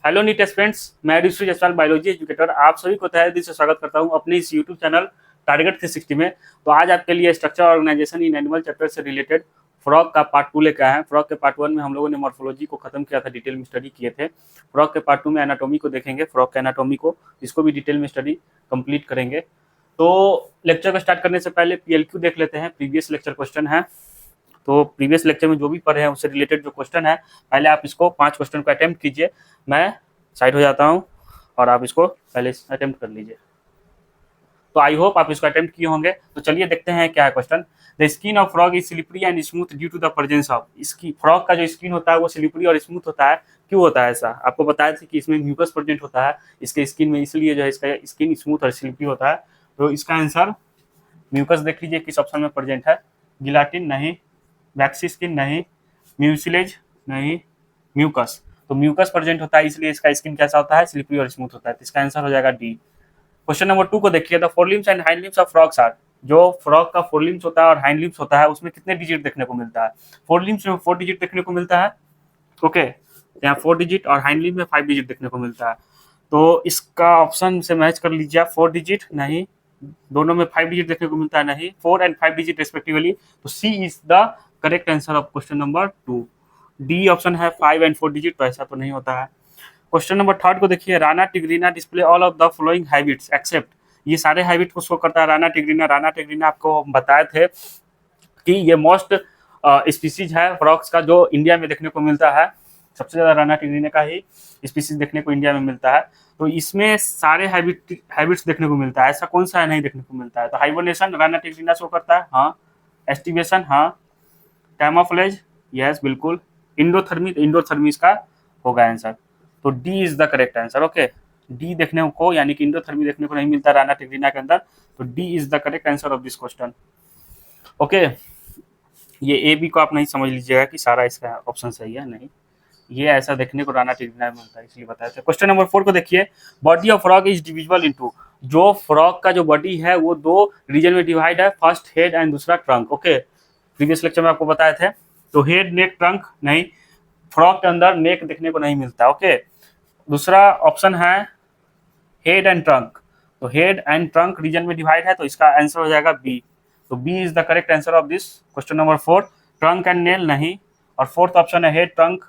Hello NEET friends, मैं ऋषि Jaswal biology educator आप सभी को तहे दिल से स्वागत करता हूं अपने इस यूट्यूब चैनल टारगेट 360 में। तो आज आपके लिए structure organisation in animal chapter से रिलेटेड फ्रॉग का पार्ट 2 लेकर आए हैं। फ्रॉग के पार्ट 1 में हम लोगों ने मॉर्फोलॉजी को खत्म किया था, डिटेल में स्टडी किए थे। फ्रॉग के पार्ट 2 में एनाटॉमी को देखेंगे, फ्रॉग के एनाटॉमी को, इसको भी डिटेल में स्टडी कंप्लीट करेंगे। तो लेक्चर को स्टार्ट करने से पहले PLQ देख लेते हैं, प्रीवियस लेक्चर क्वेश्चन है। तो प्रीवियस लेक्चर में जो भी पढ़े हैं उससे रिलेटेड जो क्वेश्चन है, पहले आप इसको 5 क्वेश्चन को अटेम्प्ट कीजिए। मैं साइड हो जाता हूँ और आप इसको पहले अटेम्प्ट कर लीजिए। तो आई होप आप इसको अटेम्प्ट किए होंगे। तो चलिए देखते हैं क्या है question. The skin of frog is slippery and smooth due to the presence of. इसकी फ्रॉग का जो स्किन होता है वो स्लिपरी और स्मूथ होता है। क्यों होता है ऐसा? आपको बताया था कि इसमें म्यूकस प्रेजेंट होता है इसके स्किन में, इसलिए जो है इसका स्किन स्मूथ और स्लिपरी होता है। तो इसका आंसर म्यूकस देख लीजिए किस ऑप्शन में प्रेजेंट है। गिलाटिन नहीं, वैक्सी स्किन नहीं, म्यूसिलेज नहीं, म्यूकस। तो म्यूकस प्रेजेंट होता है इसलिए इसका स्किन कैसा होता है? स्लिपरी और स्मूथ होता है। तो इसका आंसर हो जाएगा डी। क्वेश्चन नंबर 2 को देखिए। The forelimbs and hind limbs of frogs are. जो फ्रॉग का फोरलिम्स होता है और हाइंड लिम्स होता है उसमें कितने डिजिट देखने को मिलता है? फोरलिम्स में 4 डिजिट देखने को मिलता है। ओके, यहाँ 4 डिजिट और हाइंड लिम्स में 5 डिजिट देखने को मिलता है। तो इसका ऑप्शन से मैच कर लीजिए आप। 4 डिजिट नहीं, दोनों में 5 डिजिट देखने को मिलता है नहीं, 4 एंड 5 डिजिट रेस्पेक्टिवली। तो C is the correct answer of question number 2। D option है 5 एंड 4 डिजिट, तो ऐसा तो नहीं होता है। क्वेश्चन नंबर 3 को देखिए। Rana tigrina display all of the following habits except. ये सारे हैबिट को शो करता है राना टिग्रीना। राना टिग्रीना आपको हम बताए थे कि ये मोस्ट स्पीसीज है फ्रॉग्स का जो इंडिया में देखने को मिलता है। सबसे ज्यादा राना टिग्रीना का ही स्पीसीज देखने को इंडिया में मिलता है। तो इसमें सारे हैबिट्स देखने को मिलता है, ऐसा कौन सा है नहीं देखने को मिलता है? तो हाइबरनेशन राना टिग्रीना शो करता है, हाँ। एस्टिवेशन, हाँ। कैमोफ्लेज, यस बिल्कुल। इंडोथर्मी इसका होगा आंसर। तो D is the correct answer. Okay, D देखने को यानी कि इंडोथर्मी देखने को नहीं मिलता राना टिग्रीना के अंदर। तो D is the correct answer of this question. Okay, ये ए बी को आप नहीं समझ लीजिएगा कि सारा इसका ऑप्शन सही है, नहीं। ये ऐसा देखने को राना टिग्रीना में मिलता है इसलिए बताया था। क्वेश्चन नंबर 4 को देखिए। Body of frog is divisible into. जो फ्रॉग का जो बॉडी है वो 2 रीजन में डिवाइड है, फर्स्ट हेड एंड दूसरा ट्रंक। ओके, प्रीवियस लेक्चर में आपको बताए थे। तो हेड, नेक, ट्रंक नहीं, फ्रॉग के अंदर नेक देखने को नहीं मिलता। ओके, दूसरा ऑप्शन है हेड एंड ट्रंक। तो हेड एंड ट्रंक रीजन में डिवाइड है, तो इसका आंसर हो जाएगा बी। तो B is the correct answer of this question number 4। Trunk and nail नहीं। और फोर्थ ऑप्शन है हेड, ट्रंक,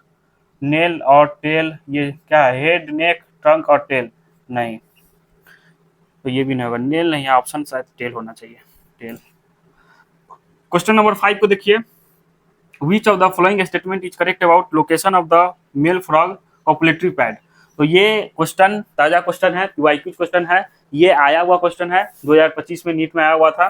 नेल और टेल। ये क्या है? हेड, नेक, ट्रंक और टेल नहीं, तो ये भी नहीं होगा। नेल नहीं है ऑप्शन, शायद टेल होना चाहिए, टेल। क्वेश्चन नंबर 5 को देखिए। Which of the following statement is correct about location of the male frog copulatory pad? तो ये क्वेश्चन ताजा क्वेश्चन है, QIQ क्वेश्चन है। ये आया हुआ क्वेश्चन है, 2025 में नीट में आया हुआ था।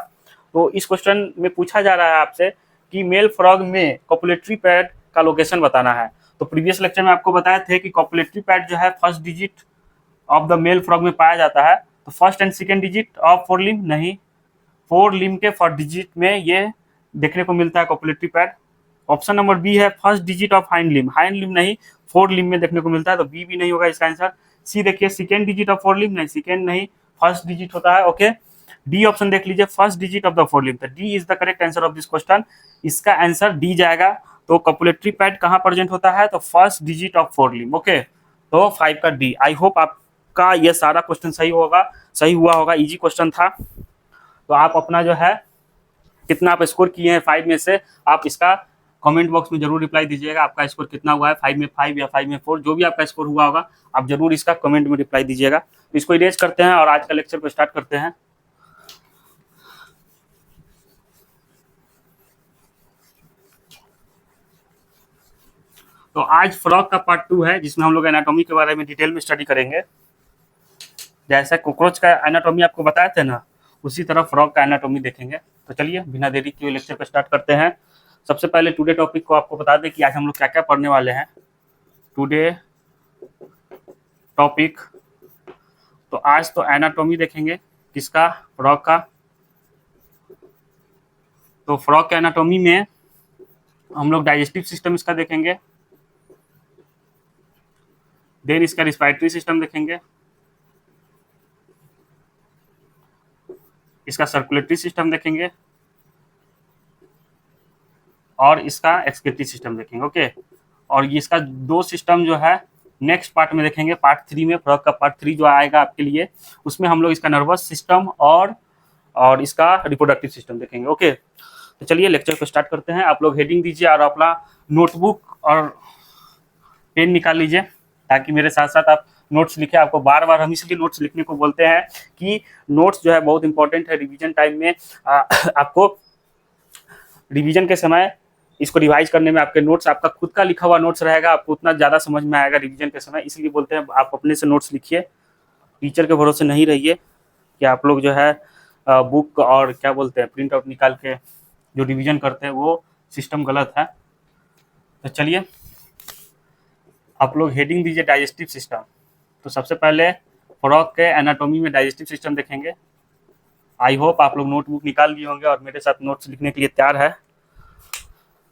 तो इस क्वेश्चन में पूछा जा रहा है आपसे कि मेल फ्रॉग में कॉपुलेटरी पैड का लोकेशन बताना है। तो प्रीवियस लेक्चर में आपको बताए थे कि कॉपुलेटरी पैड जो है first digit of the male frog में पाया जाता है। तो first and second digit of 4 limb नहीं, 4 लिम्ब के फर्स्ट डिजिट में ये देखने को मिलता है copulatory pad. Option number B है first digit of hind limb. Hind limb नहीं, 4 लिम्ब में देखने को मिलता है, तो बी भी नहीं होगा इसका आंसर। सी देखिए, सेकेंड डिजिट ऑफ 4 लिम्ब नहीं, सेकेंड नहीं, फर्स्ट डिजिट होता है। ओके, डी ऑप्शन देख लीजिए, first digit of the 4 limb. तो D is the correct answer of this question. इसका आंसर डी जाएगा। तो कॉपुलेटरी पैड कहाँ प्रेजेंट होता है? तो first digit of 4 limb. Okay, तो 5 का डी। आई होप आपका ये सारा क्वेश्चन सही हुआ होगा। इजी क्वेश्चन था। तो आप अपना जो है कितना आप स्कोर किए हैं 5 में से, आप इसका कमेंट बॉक्स में जरूर रिप्लाई दीजिएगा। आपका स्कोर कितना हुआ है, 5 में 5 या 5 में 4, जो भी आपका स्कोर हुआ होगा आप जरूर इसका कमेंट में रिप्लाई दीजिएगा। तो इसको इरेज करते हैं और आज का लेक्चर को स्टार्ट करते हैं। तो आज फ्रॉग का पार्ट 2 है जिसमें हम लोग एनाटॉमी के बारे में डिटेल में स्टडी करेंगे। जैसा कॉकरोच का एनाटॉमी आपको बताए थे ना, उसी तरह फ्रॉग का एनाटॉमी देखेंगे। तो चलिए बिना देरी किए लेक्चर को स्टार्ट करते हैं। सबसे पहले टुडे टॉपिक को आपको बता दें कि आज हम लोग क्या क्या पढ़ने वाले हैं। टुडे टॉपिक, तो आज तो एनाटॉमी देखेंगे किसका? फ्रॉग का। तो फ्रॉग के एनाटॉमी में हम लोग डाइजेस्टिव सिस्टम इसका देखेंगे, देन इसका रिस्पायरेटरी सिस्टम देखेंगे, इसका सर्कुलेटरी सिस्टम देखेंगे और इसका एक्सक्रीटरी सिस्टम देखेंगे। ओके, और ये इसका 2 सिस्टम जो है नेक्स्ट पार्ट में देखेंगे, पार्ट 3 में, फ्रॉग का पार्ट 3 जो आएगा आपके लिए, उसमें हम लोग इसका नर्वस सिस्टम और इसका रिप्रोडक्टिव सिस्टम देखेंगे। ओके, तो चलिए लेक्चर को स्टार्ट करते हैं। आप लोग हेडिंग दीजिए और अपना नोटबुक और पेन निकाल लीजिए ताकि मेरे साथ साथ आप नोट्स लिखे। आपको बार बार हम इसलिए नोट्स लिखने को बोलते हैं कि नोट्स जो है बहुत इंपॉर्टेंट है रिवीजन टाइम में। आपको रिवीजन के समय इसको रिवाइज करने में आपके नोट्स, आपका खुद का लिखा हुआ नोट्स रहेगा, आपको उतना ज़्यादा समझ में आएगा रिवीजन के समय। इसलिए बोलते हैं आप अपने से नोट्स लिखिए, टीचर के भरोसे नहीं रहिए कि आप लोग जो है बुक और क्या बोलते हैं प्रिंट आउट निकाल के जो रिवीजन करते हैं, वो सिस्टम गलत है। तो चलिए आप लोग हेडिंग दीजिए डाइजेस्टिव सिस्टम। तो सबसे पहले फ्रॉग के एनाटॉमी में डाइजेस्टिव सिस्टम देखेंगे। आई होप आप लोग नोटबुक निकाल लिए होंगे और मेरे साथ नोट्स लिखने के लिए तैयार है।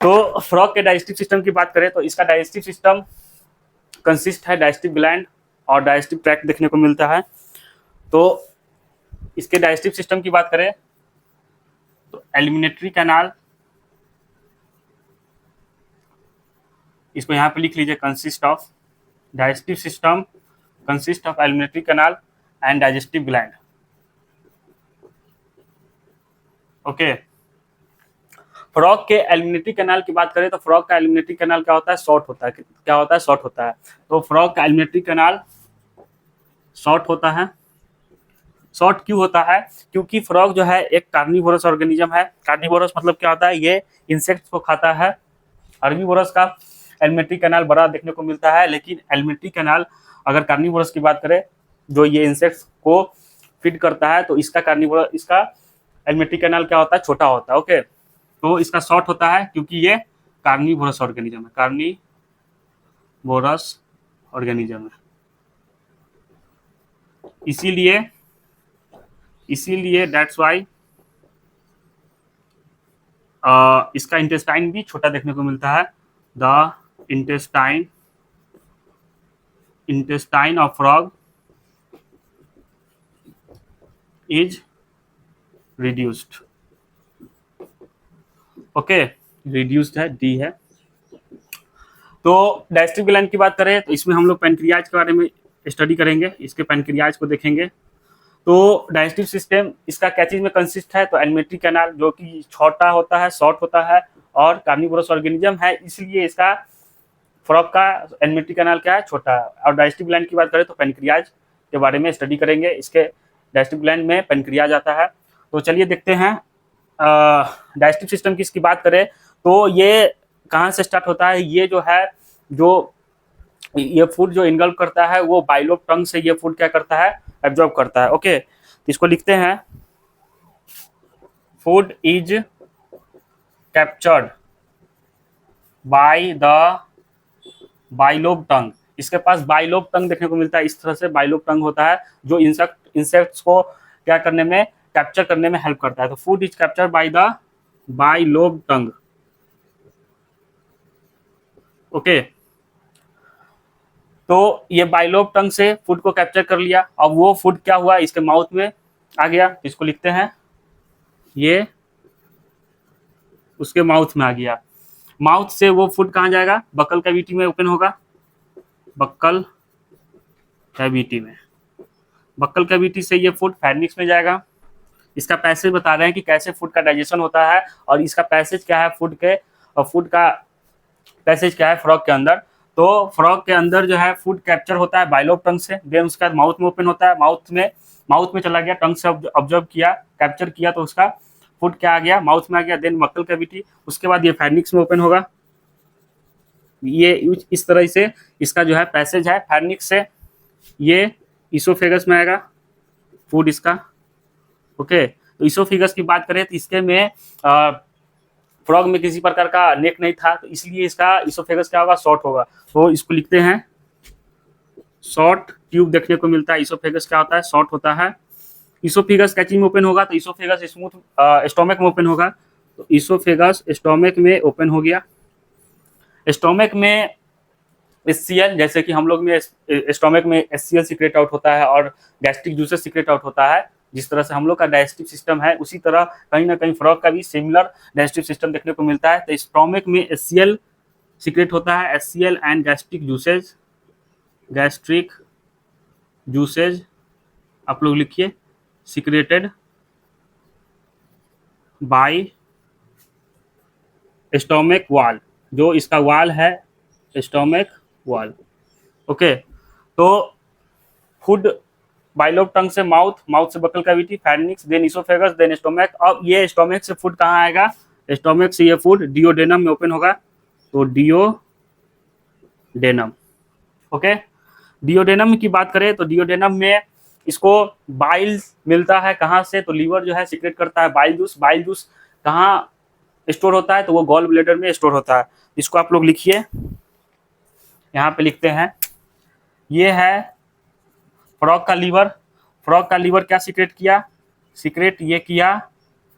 तो फ्रॉग के डाइजेस्टिव सिस्टम की बात करें तो इसका डाइजेस्टिव सिस्टम कंसिस्ट है डाइजेस्टिव ग्लैंड और डाइजेस्टिव ट्रैक्ट देखने को मिलता है। तो इसके डाइजेस्टिव सिस्टम की बात करें तो एलिमिनेटरी कैनाल, इसको यहाँ पे लिख लीजिए, consist of digestive system consist of एलिमिनेटरी canal and digestive gland. Okay, frog के एलिमिनेटरी कैनाल की बात करें तो फ्रॉग का एलिमिनेटरी कैनाल क्या होता है, शॉर्ट होता है। क्या होता है, शॉर्ट होता है। तो फ्रॉग का एलिमिनेटरी कैनाल शॉर्ट होता है। शॉर्ट क्यों होता है, क्योंकि फ्रॉग जो है एक कार्निवोरस ऑर्गेनिज्म है। कार्निवोरस मतलब क्या होता है, ये इंसेक्ट्स को खाता है। हर्बीवोरस का एलिमिनेटरी कैनाल बड़ा देखने को मिलता है, लेकिन एलिमिनेटरी कैनाल अगर कार्निवोरस की बात करें जो ये इंसेक्ट्स को फीड करता है, तो इसका एलिमिनेटरी कैनाल क्या होता है, छोटा होता है। ओके, तो इसका शॉर्ट होता है क्योंकि ये कार्निवोरस ऑर्गेनिज्म है, कार्निवोरस ऑर्गेनिज्म है। इसीलिए दैट्स वाई इसका इंटेस्टाइन भी छोटा देखने को मिलता है। The intestine of frog is reduced. Okay, reduced है, डी है। तो डाइजेस्टिव ग्लैंड की बात करें तो इसमें हम लोग पैनक्रियाज के बारे में स्टडी करेंगे, इसके पैनक्रियाज को देखेंगे। तो डाइजेस्टिव सिस्टम इसका क्या चीज में कंसिस्ट है, तो एलिमिनेटरी कैनाल जो कि छोटा होता है, शॉर्ट होता है और कार्निवोरस ऑर्गेनिज्म है, इसलिए इसका फ्रॉग का एलिमिनेटरी कैनाल क्या है, छोटा है। और डाइजेस्टिव ग्लैंड की बात करें तो पैनक्रियाज के बारे में स्टडी करेंगे, इसके डाइजेस्टिव ग्लैंड में पैनक्रियाज आता है। तो चलिए देखते हैं डाइजेस्टिव सिस्टम की इसकी बात करें तो ये कहाँ से स्टार्ट होता है। ये जो है, जो ये फूड जो इनगल्फ करता है वो बाइलोब टंग से ये फूड क्या करता है, एब्जॉर्ब करता है। ओके, तो इसको लिखते हैं, food is captured by the bilobed tongue. इसके पास बाइलोब टंग देखने को मिलता है, इस तरह से बाइलोब टंग होता है जो इंसेक्ट्स को क्या करने में, कैप्चर करने में हेल्प करता है। तो food is captured by the bilobed tongue. Okay, तो ये बाइलोब टंग से फूड को कैप्चर कर लिया। अब वो फूड क्या हुआ, इसके माउथ में आ गया। इसको लिखते हैं, ये उसके माउथ में आ गया। माउथ से वो फूड कहाँ जाएगा, बक्कल कैविटी में ओपन होगा, बक्कल कैविटी में। बक्कल कैविटी से ये फूड फैरिंक्स में जाएगा। इसका पैसेज बता रहे हैं कि कैसे फूड का डाइजेशन होता है और इसका पैसेज क्या है फूड का पैसेज क्या है फ्रॉग के अंदर। तो फ्रॉग के अंदर जो है फूड कैप्चर होता है बाइलोब टंग से, देन उसके बाद माउथ में ओपन होता है, माउथ में चला गया, टंग से ऑब्जर्व किया, कैप्चर किया, तो उसका फूड क्या आ गया, माउथ में आ गया, देन बक्कल कैविटी, उसके बाद ये फैरिंक्स में ओपन होगा। ये इस तरह से इसका जो है पैसेज है, फैरिंक्स से ये इसोफेगस में आएगा फूड इसका। ओके, तो इसोफेगस की बात करें तो इसके में फ्रॉग में किसी प्रकार का नेक नहीं था, तो इसलिए इसका इसोफेगस क्या होगा, शॉर्ट होगा। तो इसको लिखते हैं, शॉर्ट ट्यूब देखने को मिलता है। इसोफेगस क्या होता है, शॉर्ट होता है। इसोफेगस कैचिंग में ओपन होगा तो इसोफेगस स्मूथ स्टोमक में ओपन होगा। तो इसोफेगस स्टोमक में ओपन हो गया। स्टोमक में एचसीएल, जैसे कि हम लोग में स्टोमक में एचसीएल सीक्रेट आउट होता है और गैस्ट्रिक जूसेस सीक्रेट आउट होता है, जिस तरह से हम लोग का डाइजेस्टिव सिस्टम है, उसी तरह कहीं ना कहीं फ्रॉग का भी सिमिलर डाइजेस्टिव सिस्टम देखने को मिलता है। तो स्टोमक में एचसीएल सीक्रेट होता है, HCL and gastric juices gastric juices आप लोग लिखिए सिक्रेटेड बाय स्टोमिक वाल, जो इसका वाल है स्टोमिक वाल। ओके, तो फूड बाइल ऑफ टंग से माउथ, माउथ से buccal cavity, pharynx, then oesophagus, then stomach. अब ये स्टोमक से फूड कहाँ आएगा? स्टोमक से ये फूड डिओडेनम में ओपन होगा, तो डिओडेनम। ओके, डिओडेनम की बात करें तो डिओडेनम में इसको बाइल मिलता है कहाँ से? तो लीवर जो है सीक्रेट करता है बाइल जूस। बाइल जूस कहाँ स्टोर होता है? तो वो गॉल ब्लैडर में स्टोर होता है। इसको आप लोग लिखिए, यहाँ पे लिखते हैं, ये है फ्रॉग का लीवर। फ्रॉग का लीवर क्या सीक्रेट किया? सीक्रेट ये किया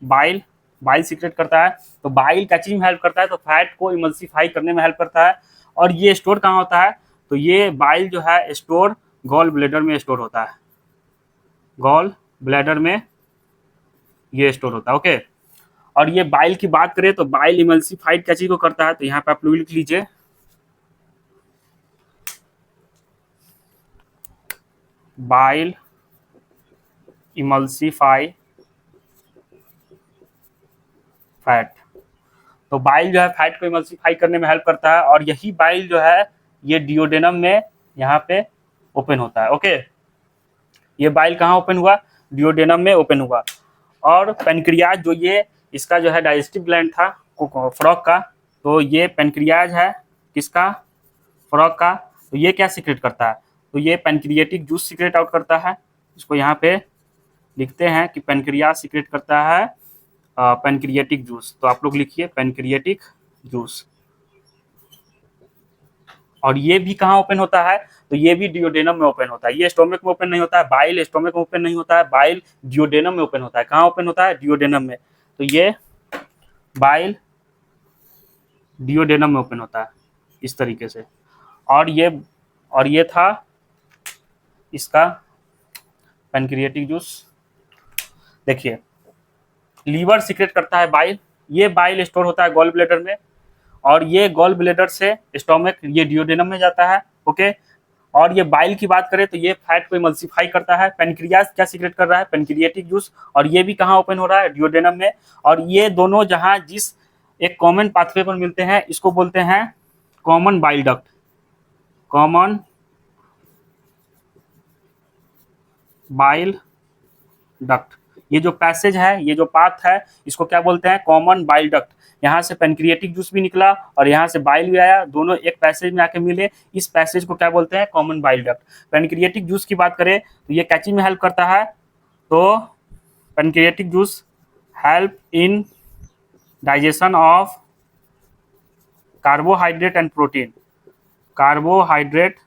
बाइल, बाइल सीक्रेट करता है। तो बाइल क्या चीज में हेल्प करता है? तो फैट को इमल्सिफाई करने में हेल्प करता है। और ये स्टोर कहाँ होता है? तो ये बाइल जो है स्टोर गॉल ब्लैडर में स्टोर होता है, गॉल ब्लैडर में ये स्टोर होता है। ओके, और ये बाइल की बात करें तो बाइल इमल्सिफाइड क्या चीज को करता है? तो यहाँ पे आप लोग लिख लीजिए बाइल इमल्सिफाई फैट। तो बाइल जो है फैट को इमल्सिफाई करने में हेल्प करता है, और यही बाइल जो है ये डिओडेनम में यहाँ पे ओपन होता है। ओके, ये बाइल कहाँ ओपन हुआ? डिओडेनम में ओपन हुआ। और पेनक्रियाज जो ये इसका जो है डाइजेस्टिव ग्लैंड था फ्रॉग का, तो ये पेनक्रियाज है किसका? फ्रॉग का। तो ये क्या सीक्रेट करता है? तो ये पेनक्रिएटिक जूस सीक्रेट आउट करता है। इसको यहाँ पे लिखते हैं कि पेनक्रियाज सीक्रेट करता है पेनक्रिएटिक जूस। तो आप लोग लिखिए पेनक्रिएटिक जूस। और ये भी कहाँ ओपन होता है? तो ये भी डिओडेनम में ओपन होता है। ये स्टोमक में ओपन नहीं होता है, बाइल स्टोमक में ओपन नहीं होता है, बाइल डिओडेनम में ओपन होता है। कहाँ ओपन होता है? डिओडेनम में। तो ये बाइल डिओडेनम में ओपन होता है इस तरीके से। और ये था इसका पेनक्रिएटिक जूस। देखिए, लीवर सीक्रेट करता है बाइल, ये बाइल स्टोर होता है गॉल ब्लैडर में, और ये गॉल ब्लैडर से स्टोमक ये डिओडेनम में जाता है। ओके, और ये बाइल की बात करें तो ये फैट को इमल्सिफाई करता है। पेनक्रियाज क्या सीक्रेट कर रहा है? Pancreatic juice. और ये भी कहाँ ओपन हो रहा है? डिओडेनम में। और ये दोनों जहाँ जिस एक कॉमन पाथवे पर मिलते हैं इसको बोलते हैं common bile duct. Common bile duct, ये जो पैसेज है, ये जो पाथ है, इसको क्या बोलते हैं? Common bile duct. यहाँ से पेनक्रिएटिक जूस भी निकला और यहाँ से बाइल भी आया, दोनों एक पैसेज में आके मिले। इस पैसेज को क्या बोलते हैं? Common bile duct. Pancreatic juice की बात करें तो ये क्या चीज में हेल्प करता है? तो pancreatic juice help in digestion of carbohydrate and protein, carbohydrate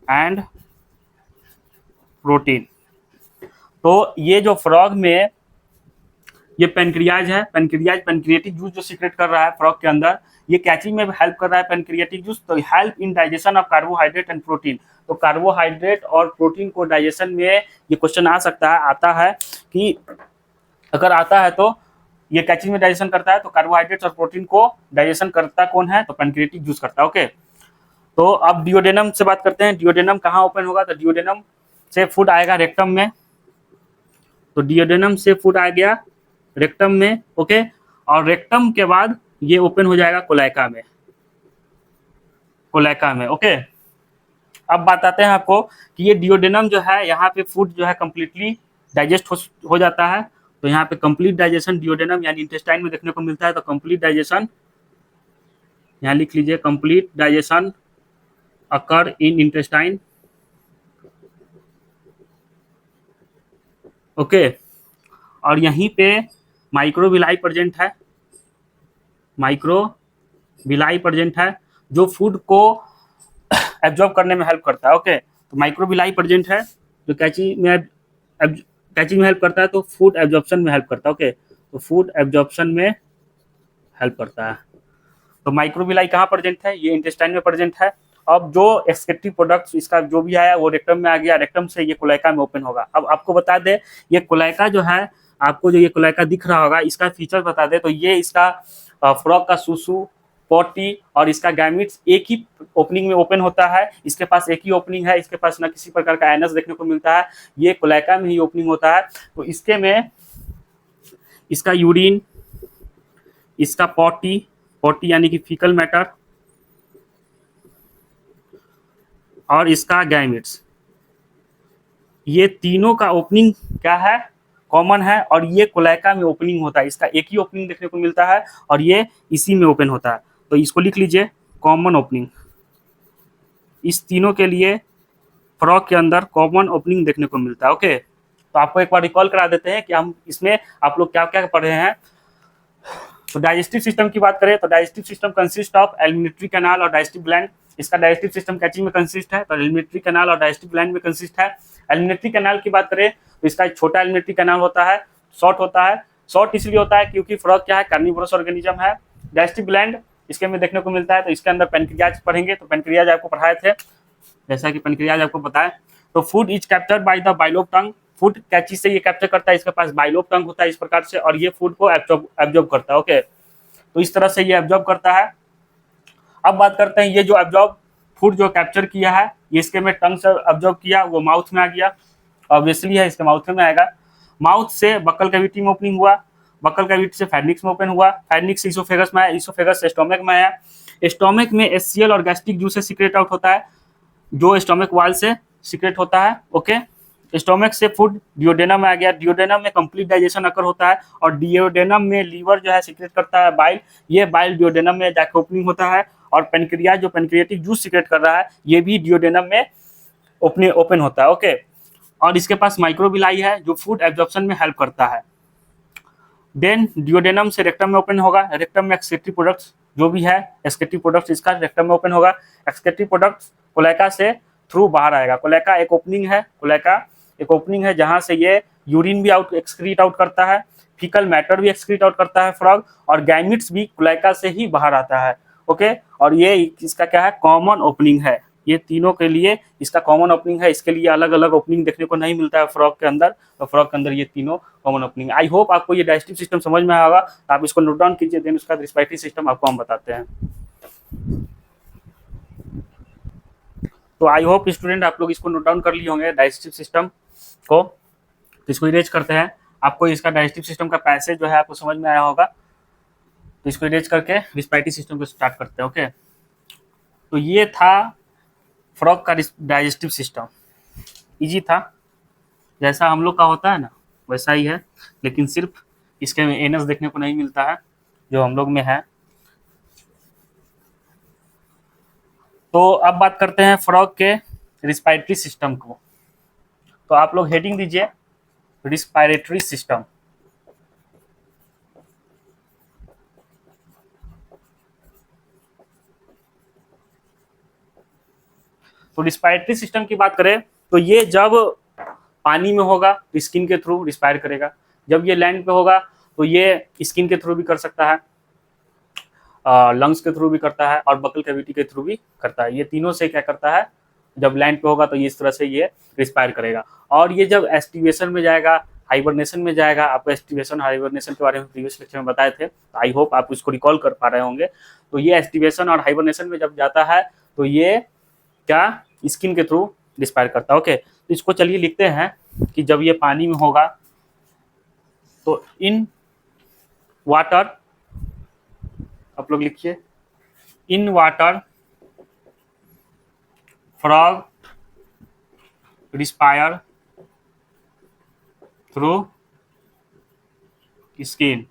and protein. तो ये जो फ्रॉग में ये पेनक्रियाज है, पेनक्रियाज पेनक्रिएटिक जूस जो सीक्रेट कर रहा है फ्रॉग के अंदर, ये क्या चीज में हेल्प कर रहा है? Pancreatic juice. तो help in digestion of carbohydrate and protein. तो कार्बोहाइड्रेट और प्रोटीन को डाइजेशन में ये क्वेश्चन आ सकता है, आता है कि अगर आता है तो ये क्या चीज में डाइजेशन करता है? तो कार्बोहाइड्रेट्स और प्रोटीन को डाइजेशन करता कौन है? तो पेनक्रिएटिक जूस करता है। ओके, तो अब डिओडेनम से बात करते हैं। डिओडेनम कहाँ ओपन होगा? तो डिओडेनम से फूड आएगा रेक्टम में। तो डिओडेनम से फूड आ गया रेक्टम में। ओके, और रेक्टम के बाद ये ओपन हो जाएगा कोलाइका में, कोलाइका में। ओके, अब बात आते हैं आपको कि ये डिओडेनम जो है यहाँ पे फूड जो है कंप्लीटली डाइजेस्ट हो जाता है। तो यहाँ पे कंप्लीट डाइजेशन डिओडेनम यानी इंटेस्टाइन में देखने को मिलता है। तो कंप्लीट डाइजेशन यहाँ लिख लीजिए, कंप्लीट डाइजेशन अकर इन इंटेस्टाइन। ओके, और यहीं पे माइक्रोविलाई प्रेजेंट है, माइक्रोविलाई प्रेजेंट है जो फूड को एब्जॉर्ब करने में हेल्प करता है। ओके, तो माइक्रोविलाई प्रेजेंट है जो कैची में हेल्प करता है, तो फूड एब्जॉर्प्शन में हेल्प करता है। ओके, तो फूड एब्जॉर्प्शन में हेल्प करता है। तो माइक्रोविलाई कहाँ प्रेजेंट है? ये इंटेस्टाइन में प्रेजेंट है। अब जो एक्सक्रीटिव प्रोडक्ट्स इसका जो भी आया वो रेक्टम में आ गया, रेक्टम से ये कोलाइका में ओपन होगा। अब आपको बता दे, ये कोलाइका जो है, आपको जो ये कोलाइका दिख रहा होगा, इसका फीचर बता दे तो ये इसका फ्रॉग का सुसु पॉटी और इसका गैमिट्स एक ही ओपनिंग में ओपन होता है। इसके पास एक ही ओपनिंग है, इसके पास ना किसी प्रकार का एनस देखने को मिलता है, ये कोलेका में ही ओपनिंग होता है। तो इसके में इसका यूरिन, इसका पॉटी, पॉटी यानी कि फीकल मैटर, और इसका गैमिट्स, ये तीनों का ओपनिंग क्या है, कॉमन है। और ये कोलेका में ओपनिंग होता है, इसका एक ही ओपनिंग देखने को मिलता है और ये इसी में ओपन होता है। तो इसको लिख लीजिए, कॉमन ओपनिंग। इस तीनों के लिए फ्रॉग के अंदर कॉमन ओपनिंग देखने को मिलता है। ओके, तो आपको एक बार रिकॉल करा देते हैं कि हम इसमें आप लोग क्या क्या पढ़े हैं। तो डाइजेस्टिव सिस्टम की बात करें तो digestive system consist of alimentary canal और डाइजेस्टिव ग्लैंड। इसका डाइजेस्टिव सिस्टम क्या चीज में कंसिस्ट है, तो एलिमेंट्री कैनाल और डाइजेस्टिव ग्लैंड में कंसिस्ट है। एलिमेंट्री कैनाल की बात करें तो इसका एक छोटा एलिमेंट्री कैनाल होता है, शॉर्ट होता है। शॉर्ट इसलिए होता है क्योंकि फ्रॉग क्या है, कार्निवोरस ऑर्गेनिज्म है। डाइजेस्टिव ग्लैंड इसके में देखने को मिलता है, तो इसके अंदर पेनक्रियाज पढ़ेंगे, तो पेनक्रियाज आपको पढ़ाए थे, जैसा कि पेनक्रियाज आपको बताया। तो food is captured by the bilobed tongue. Food क्या चीज से ये कैप्चर करता है, इसके पास बाइलोब टंग होता है इस प्रकार से, और ये फूड को एब्जॉर्ब करता है। ओके, तो इस तरह से ये एब्जॉर्ब करता है। अब बात करते हैं, ये जो एब्जॉर्ब फूड जो कैप्चर किया है, ये इसके में टंग से एब्जॉर्ब किया, वो माउथ में आ गया, ऑब्वियसली है इसके माउथ में आएगा। माउथ से बक्कल कैविटी में ओपनिंग हुआ, बक्कल कैविटी से फैरिंक्स में ओपन हुआ, फैरिंक्स से इसोफेगस में आया, इसोफेगस से स्टोमक में आया। स्टोमक में एचसीएल और गैस्ट्रिक जूस सीक्रेट आउट होता है, जो स्टोमक वाल से सीक्रेट होता है। ओके, स्टोमक से फूड डिओडेनम में आ गया, डिओडेनम में कंप्लीट डाइजेशन अकर होता है, और डिओडेनम में लीवर जो है सीक्रेट करता है बाइल, ये बाइल डिओडेनम में जाके ओपनिंग होता है। और पेनक्रियाज जो पेनक्रियाटिक जूस सीक्रेट कर रहा है, ये भी डिओडेनम में ओपन होता है। ओके, और इसके पास माइक्रोविलाई है जो फूड एब्जॉर्प्शन में हेल्प करता है। देन डिओडेनम से रेक्टम में ओपन होगा, रेक्टम में एक्सक्रीटरी प्रोडक्ट्स जो भी है, एक्सक्रीटरी प्रोडक्ट्स इसका रेक्टम में ओपन होगा। एक्सक्रीटरी प्रोडक्ट्स कोलेका से थ्रू बाहर आएगा। कोलेका एक ओपनिंग है, कोलेका एक ओपनिंग है जहां से ये यूरिन भी एक्सक्रीट आउट करता है, फीकल मैटर भी एक्सक्रीट आउट करता है फ्रॉग, और गैमिट्स भी कोलेका से ही बाहर आता है। ओके, और ये इसका क्या है, कॉमन ओपनिंग है। ये तीनों के लिए इसका कॉमन ओपनिंग है, इसके लिए अलग अलग ओपनिंग देखने को नहीं मिलता है फ्रॉग के अंदर। तो फ्रॉग के अंदर ये तीनों कॉमन ओपनिंग। आई होप आपको ये डाइजेस्टिव सिस्टम समझ में आया होगा, तो आप इसको नोट डाउन कीजिए, देन उसका रिस्पायरेटरी सिस्टम आपको हम बताते हैं। तो आई होप स्टूडेंट आप लोग इसको नोट डाउन कर लिए होंगे डाइजेस्टिव सिस्टम को। तो इसको इरेज करते हैं, आपको इसका डाइजेस्टिव सिस्टम का पैसेज जो है आपको समझ में आया होगा। तो इसको इरेज करके रिस्पायरेटरी सिस्टम को स्टार्ट करते हैं। ओके, तो ये था फ्रॉग का डाइजेस्टिव सिस्टम, इजी था, जैसा हम लोग का होता है ना वैसा ही है, लेकिन सिर्फ इसके में एनस देखने को नहीं मिलता है जो हम लोग में है। तो अब बात करते हैं फ्रॉग के रिस्पायरेटरी सिस्टम को। तो आप लोग हेडिंग दीजिए, रिस्पायरेटरी सिस्टम। तो रिस्पायरेटरी सिस्टम की बात करें तो ये जब पानी में होगा तो स्किन के थ्रू रिस्पायर करेगा, जब ये लैंड पे होगा तो ये स्किन के थ्रू भी कर सकता है, लंग्स के थ्रू भी करता है, और बकल कैविटी के थ्रू भी करता है। ये तीनों से क्या करता है, जब लैंड पे होगा तो ये इस तरह से ये रिस्पायर करेगा। और ये जब एस्टिवेशन में जाएगा, हाइबरनेशन में जाएगा, आपको एस्टिवेशन हाइबरनेशन के बारे में प्रीवियस लेक्चर में बताए थे, तो आई होप आप इसको रिकॉल कर पा रहे होंगे। तो ये एस्टिवेशन और हाइबरनेशन में जब जाता है तो ये क्या स्किन के थ्रू रिस्पायर करता है। ओके, तो इसको चलिए लिखते हैं कि जब ये पानी में होगा तो इन वाटर, आप लोग लिखिए, in water frog respire through skin.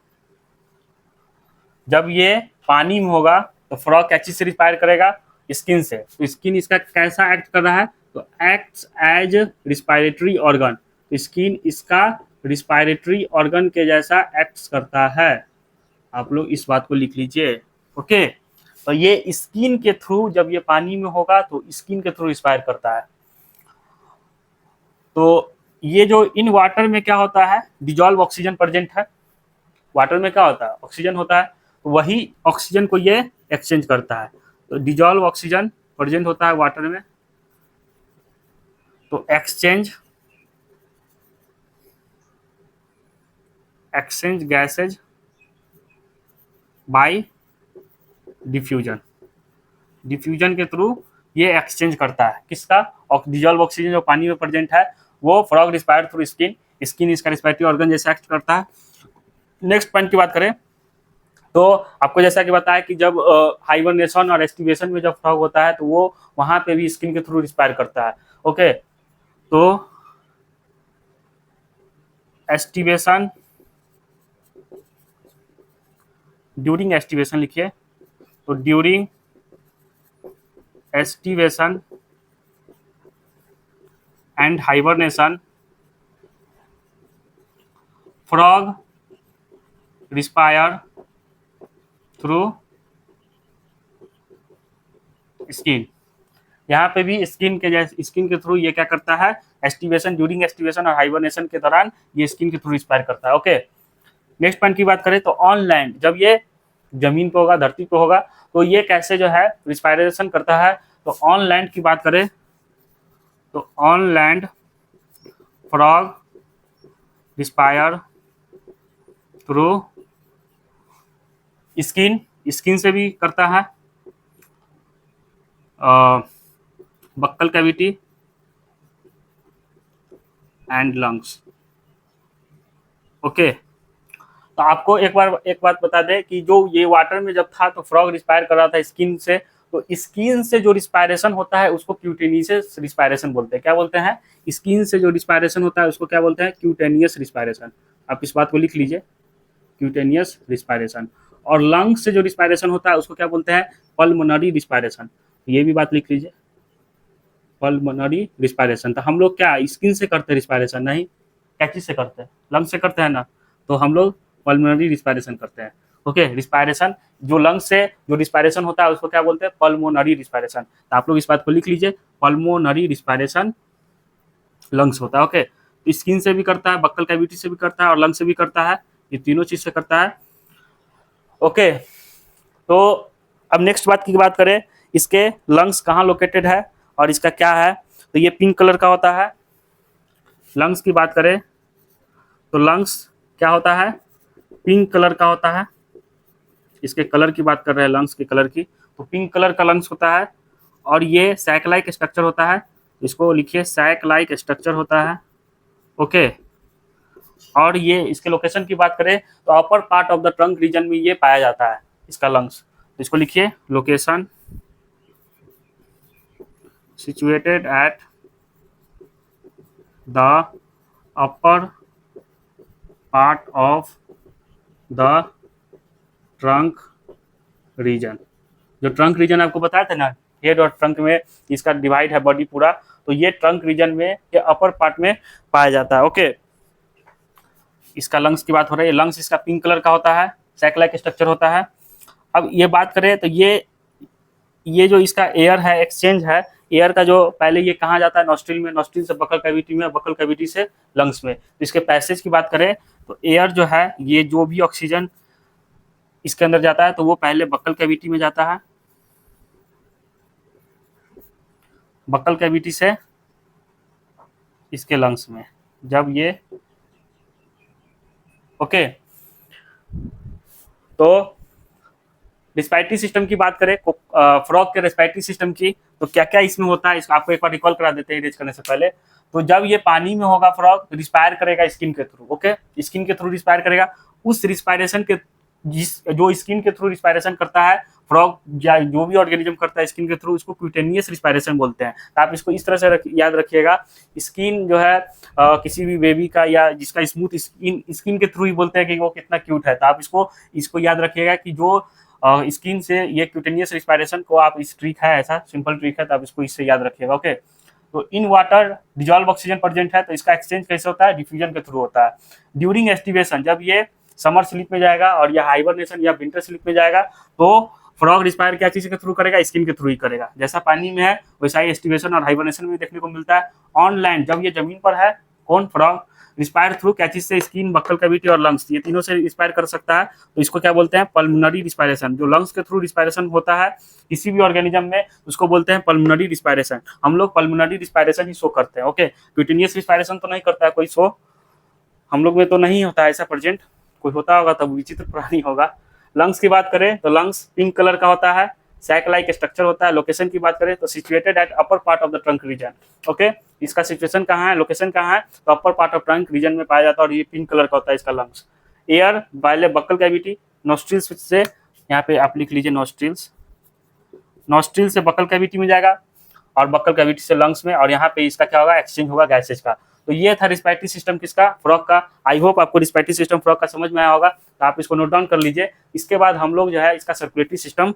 जब ये पानी में होगा तो फ्रॉग क्या चीज से रिस्पायर करेगा, स्किन से। तो स्किन इसका कैसा एक्ट कर रहा है, तो एक्ट्स एज रिस्पायरेटरी ऑर्गन। तो स्किन इसका रिस्पायरेटरी ऑर्गन के जैसा एक्ट करता है। आप लोग इस बात को लिख लीजिए। ओके, तो ये स्किन के थ्रू, जब ये पानी में होगा तो स्किन के थ्रू रिस्पायर करता है। तो ये जो इन वाटर में क्या होता है, डिजॉल्व ऑक्सीजन प्रेजेंट है। वाटर में क्या होता है, ऑक्सीजन होता है, तो वही ऑक्सीजन को ये एक्सचेंज करता है। तो डिजॉल्व ऑक्सीजन प्रेजेंट होता है वाटर में, तो exchange gases bye diffusion, diffusion के थ्रू ये एक्सचेंज करता है किसका, डिजॉल्व ऑक्सीजन जो पानी में प्रेजेंट है वो frog respire through skin, skin इसका रिस्पायरेटरी ऑर्गन जैसे एक्ट करता है। नेक्स्ट पॉइंट की बात करें तो आपको जैसा कि बताया कि जब हाइबरनेशन और एस्टिवेशन में जब फ्रॉग होता है तो वो वहां पे भी स्किन के थ्रू रिस्पायर करता है। ओके, तो एस्टिवेशन, ड्यूरिंग एस्टिवेशन लिखिए, तो during aestivation and hibernation frog respire through skin. यहाँ पे भी स्किन के जैसे स्किन के थ्रू ये क्या करता है, एस्टिवेशन, ड्यूरिंग एस्टिवेशन और हाइबरनेशन के दौरान ये स्किन के थ्रू रिस्पायर करता है। ओके, नेक्स्ट पॉइंट की बात करें तो ऑन लैंड, जब ये जमीन पे होगा, धरती पे होगा, तो ये कैसे जो है रिस्पायरेशन करता है। तो ऑन लैंड की बात करें तो on land frog respire through skin, skin से भी करता है, buccal cavity and lungs. Okay, तो आपको एक बात बता दें कि जो ये वाटर में जब था तो फ्रॉग रिस्पायर कर रहा था स्किन से, तो स्किन से जो रिस्पायरेशन होता है उसको क्यूटेनियस रिस्पायरेशन बोलते हैं। क्या बोलते हैं, स्किन से जो रिस्पायरेशन होता है उसको क्या बोलते हैं, क्यूटेनियस रिस्पायरेशन। आप इस बात को लिख लीजिए, क्यूटेनियस रिस्पायरेशन। और लंग से जो रिस्पायरेशन होता है उसको क्या बोलते हैं, पल्मोनरी रिस्पायरेशन। ये भी बात लिख लीजिए, पल्मोनरी रिस्पायरेशन। तो हम लोग क्या स्किन से करते हैं रिस्पायरेशन, नहीं, क्या चीज से करते हैं, लंग से करते हैं ना, तो हम लोग पल्मोनरी रिस्पायरेशन करते हैं। ओके, रिस्पायरेशन जो लंग्स से जो रिस्पायरेशन होता है उसको क्या बोलते हैं, पल्मोनरी रिस्पायरेशन। तो आप लोग इस बात को लिख लीजिए, पल्मोनरी रिस्पायरेशन लंग्स होता है। ओके, स्किन से भी करता है, बक्कल कैविटी से भी करता है और लंग से भी करता है, ये तीनों चीज से करता है। ओके, तो अब नेक्स्ट बात की बात करें, इसके लंग्स कहाँ लोकेटेड है और इसका क्या है, तो ये पिंक कलर का होता है। लंग्स की बात करें तो लंग्स क्या होता है, पिंक कलर का होता है। इसके कलर की बात कर रहे हैं, लंग्स के कलर की, तो पिंक कलर का लंग्स होता है और ये सैक लाइक स्ट्रक्चर होता है। इसको लिखिए, सैक लाइक स्ट्रक्चर होता है। ओके, और ये इसके लोकेशन की बात करें तो upper part of the trunk region में ये पाया जाता है इसका लंग्स। तो इसको लिखिए, location situated at the upper part of the trunk reason. जो ट्रंक रीजन आपको बताया था ना, हेड और ट्रंक में इसका डिवाइड है बॉडी पूरा, तो ये ट्रंक रीजन में ये अपर पार्ट में पाया जाता है। ओके, इसका लंग्स की बात हो रही है, लंग्स इसका पिंक कलर का होता है, सैक लाइक स्ट्रक्चर होता है। अब ये बात करें तो ये जो इसका एयर है, एक्सचेंज है, एयर का जो पहले ये कहाँ जाता है, नॉस्ट्रिल में, नॉस्ट्रिल से बकल कैविटी में, बकल कैविटी से लंग्स में। तो इसके पैसेज की बात करें तो एयर जो है, ये जो भी ऑक्सीजन इसके अंदर जाता है तो वो पहले बकल कैविटी में जाता है, बकल कैविटी से इसके लंग्स में जब ये। ओके, तो रेस्पिरेटरी सिस्टम की बात करें, फ्रॉग के रेस्पिरेटरी सिस्टम की, तो क्या क्या इसमें होता है, इसको आपको एक बार रिकॉल करा देते हैं इरेज करने से पहले। तो जब ये पानी में होगा फ्रॉग, रिस्पायर करेगा स्किन के थ्रू। ओके, स्किन के थ्रू रिस्पायर करेगा, उस रिस्पायरेशन के जो स्किन के थ्रू रिस्पायरेशन करता है फ्रॉग या जो भी ऑर्गेनिज्म करता है स्किन के थ्रू, उसको क्यूटेनियस रिस्पायरेशन बोलते हैं। तो आप इसको इस तरह से याद रखिएगा, स्किन जो है किसी भी बेबी का या जिसका स्मूथ स्किन के थ्रू ही बोलते हैं कि वो कितना क्यूट है। तो आप इसको याद रखिएगा कि जो स्किन से ये क्यूटेनियस रिस्पायरेशन को आप, इस ट्रिक है, ऐसा सिंपल ट्रिक है, तो आप इसको इससे याद रखिएगा। ओके, तो in water dissolve oxygen present है, तो इसका एक्सचेंज कैसे होता है, डिफ्यूजन के थ्रू होता है। ड्यूरिंग एस्टिवेशन, जब ये समर स्लीप में जाएगा और या हाइबरनेशन या विंटर स्लीप में जाएगा, तो फ्रॉग रिस्पायर क्या चीज के थ्रू करेगा, स्किन के थ्रू ही करेगा। जैसा पानी में है वैसा ही एस्टिवेशन और हाइबरनेशन में देखने को मिलता है। ऑन लैंड, जब ये जमीन पर है, कौन, फ्रॉग रिस्पायर थ्रू क्या चीज से, स्किन, बक्कल कैविटी और लंग्स, ये तीनों से रिस्पायर कर सकता है। तो इसको क्या बोलते हैं, पल्मोनरी रिस्पायरेशन। जो लंग्स के थ्रू रिस्पायरेशन होता है किसी भी ऑर्गेनिज्म में, उसको बोलते हैं पल्मोनरी रिस्पायरेशन। हम लोग पल्मोनरी रिस्पायरेशन ही शो करते हैं। ओके, क्यूटेनियस रिस्पायरेशन तो नहीं करता है कोई शो, हम लोग में तो नहीं होता है ऐसा प्रेजेंट, कोई होता होगा तब विचित्र प्राणी होगा। लंग्स की बात करें तो लंग्स पिंक कलर का होता है, सैक लाइक स्ट्रक्चर होता है। लोकेशन की बात करें तो situated at upper part of the trunk reason. Okay, इसका सिचुएशन कहाँ है, लोकेशन कहाँ है, तो upper part of trunk region में पाया जाता है और ये पिंक कलर का होता है इसका lungs. Air by buccal cavity, nostrils से, यहाँ पे आप लिख लीजिए नोस्ट्रिल्स, नोस्ट्रिल से बक्कल कैविटी में जाएगा और बक्कल कैविटी से लंग्स में, और यहाँ पे इसका क्या होगा, एक्सचेंज होगा गैसेज का। तो ये था रिस्पायरेटरी सिस्टम किसका, फ्रॉग का। आई होप आपको रिस्पायरेटरी सिस्टम फ्रॉग का समझ में आया होगा, तो आप इसको नोट डाउन कर लीजिए। इसके बाद हम लोग जो है इसका सर्कुलेटरी सिस्टम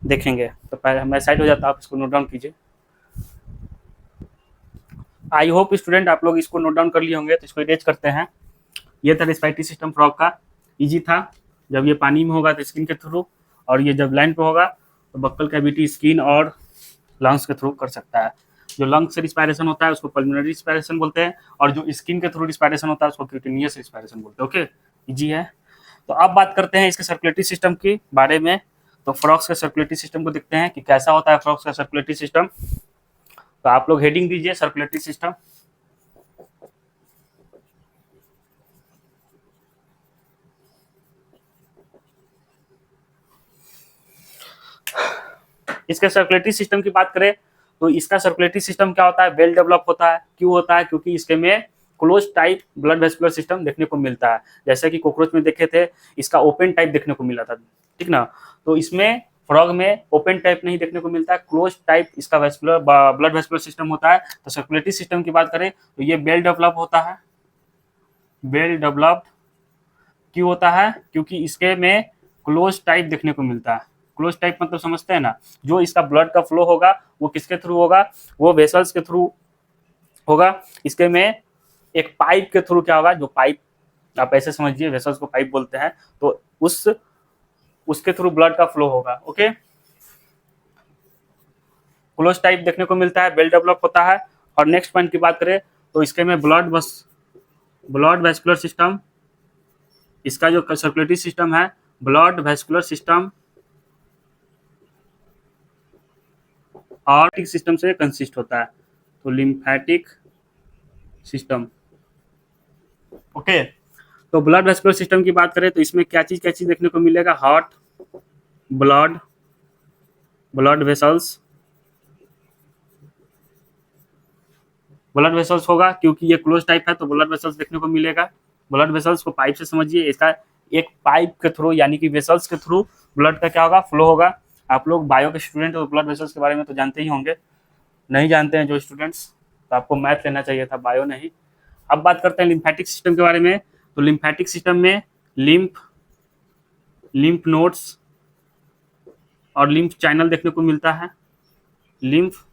देखेंगे। तो पहले मैं साइड हो जाता हूँ, आप इसको नोट डाउन कीजिए। आई होप स्टूडेंट आप लोग इसको नोट डाउन कर लिए होंगे, तो इसको इरेज करते हैं। ये था रिस्पायरेटरी सिस्टम फ्रॉग का, इजी था। जब ये पानी में होगा तो स्किन के थ्रू, और ये जब लैंड पे होगा तो बक्कल कैविटी, स्किन और लंग्स के थ्रू कर सकता है। जो लंग्स से रिस्पायरेशन होता है उसको पल्मोनरी रिस्पायरेशन बोलते हैं, और जो स्किन के थ्रू रिस्पायरेशन होता है उसको क्यूटेनियस रिस्पायरेशन बोलते हैं। ओके, इजी है। तो अब बात करते हैं इसके सर्कुलेटरी सिस्टम के बारे में। तो फ्रॉग्स का सर्कुलेटरी सिस्टम को देखते हैं कि कैसा होता है फ्रॉग्स का सर्कुलेटरी सिस्टम। तो आप लोग हेडिंग दीजिए सर्कुलेटरी सिस्टम। इसके सर्कुलेटरी सिस्टम की बात करें तो इसका सर्कुलेटरी सिस्टम क्या होता है, वेल डेवलप होता है। क्यों होता है, क्योंकि इसके में close type blood vascular system देखने को मिलता है। जैसे कि कॉकरोच में देखे थे इसका ओपन टाइप देखने को मिला था, ठीक ना। तो इसमें फ्रॉग में ओपन टाइप नहीं देखने को मिलता है, क्लोज टाइप इसका वेस्कुलर ब्लड वेस्कुलर सिस्टम होता है। तो सर्कुलेटरी सिस्टम की बात करें तो ये वेल डेवलप होता है। वेल डेवलप्ड क्यों होता है, क्योंकि इसके में क्लोज टाइप देखने को मिलता है। क्लोज टाइप मतलब समझते हैं ना, जो इसका ब्लड का फ्लो होगा वो किसके थ्रू होगा, वो वेसल्स के थ्रू होगा। इसके में एक पाइप के थ्रू क्या होगा, जो पाइप आप ऐसे समझिए, वेसल्स को पाइप बोलते हैं, तो उसके थ्रू ब्लड का फ्लो होगा। ओके, क्लोज टाइप देखने को मिलता है, वेल डेवलप होता है। और नेक्स्ट पॉइंट की बात करें तो इसके में ब्लड वेस्कुलर सिस्टम, इसका जो सर्कुलेटरी सिस्टम है ब्लड वेस्कुलर सिस्टम और सिस्टम से कंसिस्ट होता है। तो लिम्फेटिक सिस्टम। ओके, तो ब्लड वेस्कुलर सिस्टम की बात करें तो इसमें क्या चीज देखने को मिलेगा, हार्ट, ब्लड वेसल्स होगा। क्योंकि ये क्लोज टाइप है तो ब्लड वेसल्स देखने को मिलेगा। ब्लड वेसल्स को पाइप से समझिए, इसका एक पाइप के थ्रू यानी कि वेसल्स के थ्रू ब्लड का क्या होगा, फ्लो होगा। आप लोग बायो के स्टूडेंट हो, ब्लड वेसल्स के बारे में तो जानते ही होंगे। नहीं जानते हैं जो स्टूडेंट्स, तो आपको मैथ लेना चाहिए था, बायो नहीं। अब बात करते हैं लिम्फेटिक सिस्टम के बारे में। तो लिम्फेटिक सिस्टम में लिम्फ नोड्स और लिम्फ चैनल देखने को मिलता है। लिम्फ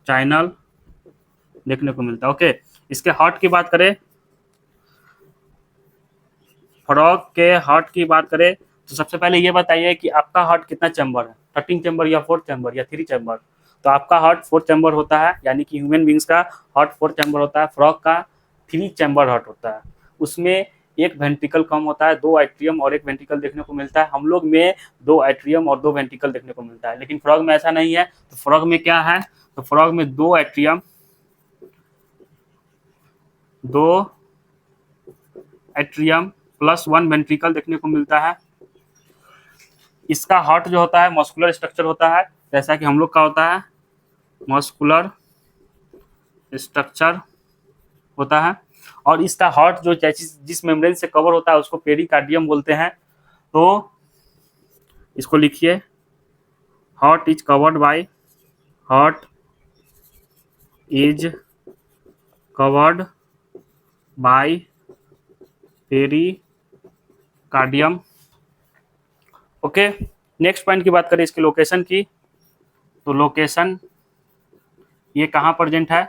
चैनल देखने को मिलता है। ओके, इसके हार्ट की बात करें, फ्रॉग के हार्ट की बार्ट करें तो सबसे पहले ये बताइए कि आपका हार्ट कितना चैम्बर है, 13 चैम्बर या 4 चैम्बर या 3 चैम्बर। तो आपका हार्ट 4 चैम्बर होता है, यानी कि ह्यूमन बींग्स का हार्ट 4 चैम्बर होता है। फ्रॉग का 3 चैम्बर हार्ट होता है, उसमें एक वेंट्रिकल कम होता है, 2 एट्रियम और 1 वेंट्रिकल देखने को मिलता है। हम लोग में 2 एट्रियम और 2 वेंट्रिकल देखने को मिलता है, लेकिन फ्रॉग में ऐसा नहीं है। तो फ्रॉग में क्या है, तो फ्रॉग में 2 एट्रियम, 2 एट्रियम प्लस 1 वेंट्रिकल देखने को मिलता है। इसका हार्ट जो होता है मस्कुलर स्ट्रक्चर होता है, जैसा कि हम लोग का होता है मस्कुलर स्ट्रक्चर होता है। और इसका हार्ट जो जिस मेम्ब्रेन से कवर होता है उसको पेरिकार्डियम बोलते हैं। तो इसको लिखिए, heart is covered by, heart is covered by pericardium. Okay, next point की बात करें इसके लोकेशन की। तो लोकेशन ये कहाँ प्रेजेंट है,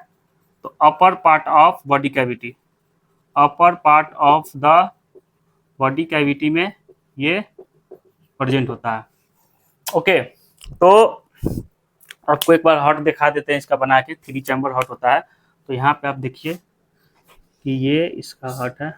तो upper part of body cavity, upper part of the body cavity में ये प्रेजेंट होता है। ओके, तो आपको एक बार हार्ट दिखा देते हैं इसका बना के। 3 चैम्बर हार्ट होता है। तो यहाँ पे आप देखिए कि ये इसका हार्ट है।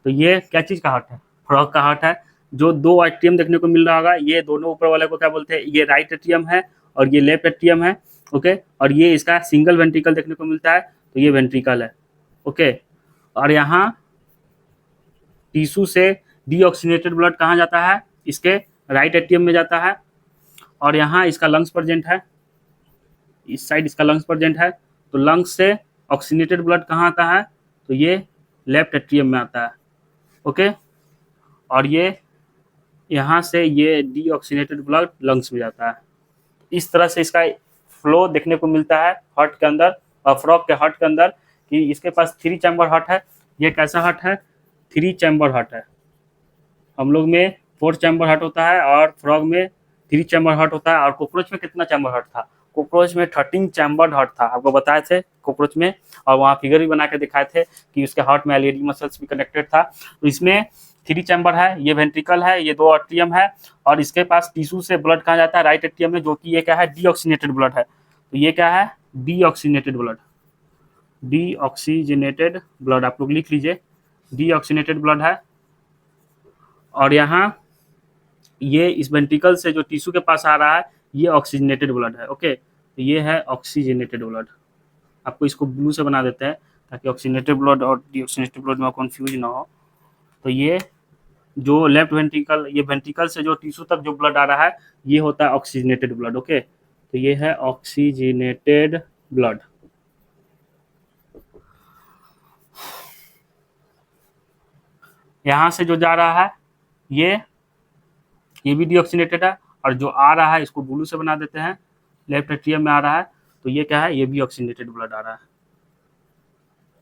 तो ये क्या चीज का हार्ट है, फ्रॉग का हार्ट है। जो 2 एट्रियम देखने को मिल रहा होगा, ये दोनों ऊपर वाले को क्या बोलते हैं, ये राइट एट्रियम है और ये लेफ्ट एट्रियम है। ओके, और ये इसका सिंगल वेंट्रिकल देखने को मिलता है, तो ये वेंट्रिकल है। ओके, और यहाँ टिश्यू से डीऑक्सीनेटेड ब्लड कहाँ जाता है, इसके राइट एट्रियम में जाता है। और यहाँ इसका लंग्स प्रेजेंट है, इस साइड इसका लंग्स प्रेजेंट है, तो लंग्स से ऑक्सीनेटेड ब्लड कहाँ आता है, तो ये लेफ्ट एट्रियम में आता है। ओके, और ये यहाँ से ये डीऑक्सीनेटेड ब्लड लंग्स में जाता है। इस तरह से इसका फ्लो देखने को मिलता है हार्ट के अंदर, और फ्रॉग के हार्ट के अंदर, कि इसके पास 3 चैम्बर हार्ट है। ये कैसा हार्ट है, 3 चैम्बर हार्ट है। हम लोग में 4 चैम्बर हार्ट होता है और फ्रॉग में 3 चैम्बर हार्ट होता है। और कॉकरोच में कितना चैम्बर हार्ट था, कॉकरोच में 13 चैम्बर हार्ट था, आपको बताए थे कॉकरोच में, और वहाँ फिगर भी बना के दिखाए थे कि उसके हार्ट में एलईडी मसल्स भी कनेक्टेड था। तो इसमें 3 चैम्बर है, ये वेंट्रिकल है, ये 2 एट्रियम है, और इसके पास टिश्यू से ब्लड कहाँ जाता है, राइट एट्रियम में, जो कि ये क्या है, डीऑक्सीनेटेड ब्लड है। तो ये क्या है, डीऑक्सीनेटेड ब्लड, डीऑक्सीजनेटेड ब्लड आप लोग लिख लीजिए, डीऑक्सीनेटेड ब्लड है। और यहाँ ये इस वेंट्रिकल से जो टिश्यू के पास आ रहा है, ये ऑक्सीजनेटेड ब्लड है। ओके, तो ये है ऑक्सीजनेटेड ब्लड। आपको इसको ब्लू से बना देते हैं ताकि ऑक्सीजनेटेड ब्लड और डीऑक्सीजनेटेड ब्लड में कंफ्यूज ना हो। तो ये जो लेफ्ट वेंट्रिकल, ये वेंट्रिकल से जो टिश्यू तक जो ब्लड आ रहा है, ये होता है ऑक्सीजनेटेड ब्लड। ओके, तो ये है ऑक्सीजनेटेड ब्लड। यहाँ से जो जा रहा है, ये भी डीऑक्सीनेटेड है, और जो आ रहा है इसको ब्लू से बना देते हैं, लेफ्ट एट्रियम में आ रहा है, तो ये क्या है, ये भी ऑक्सीजनेटेड ब्लड आ रहा है,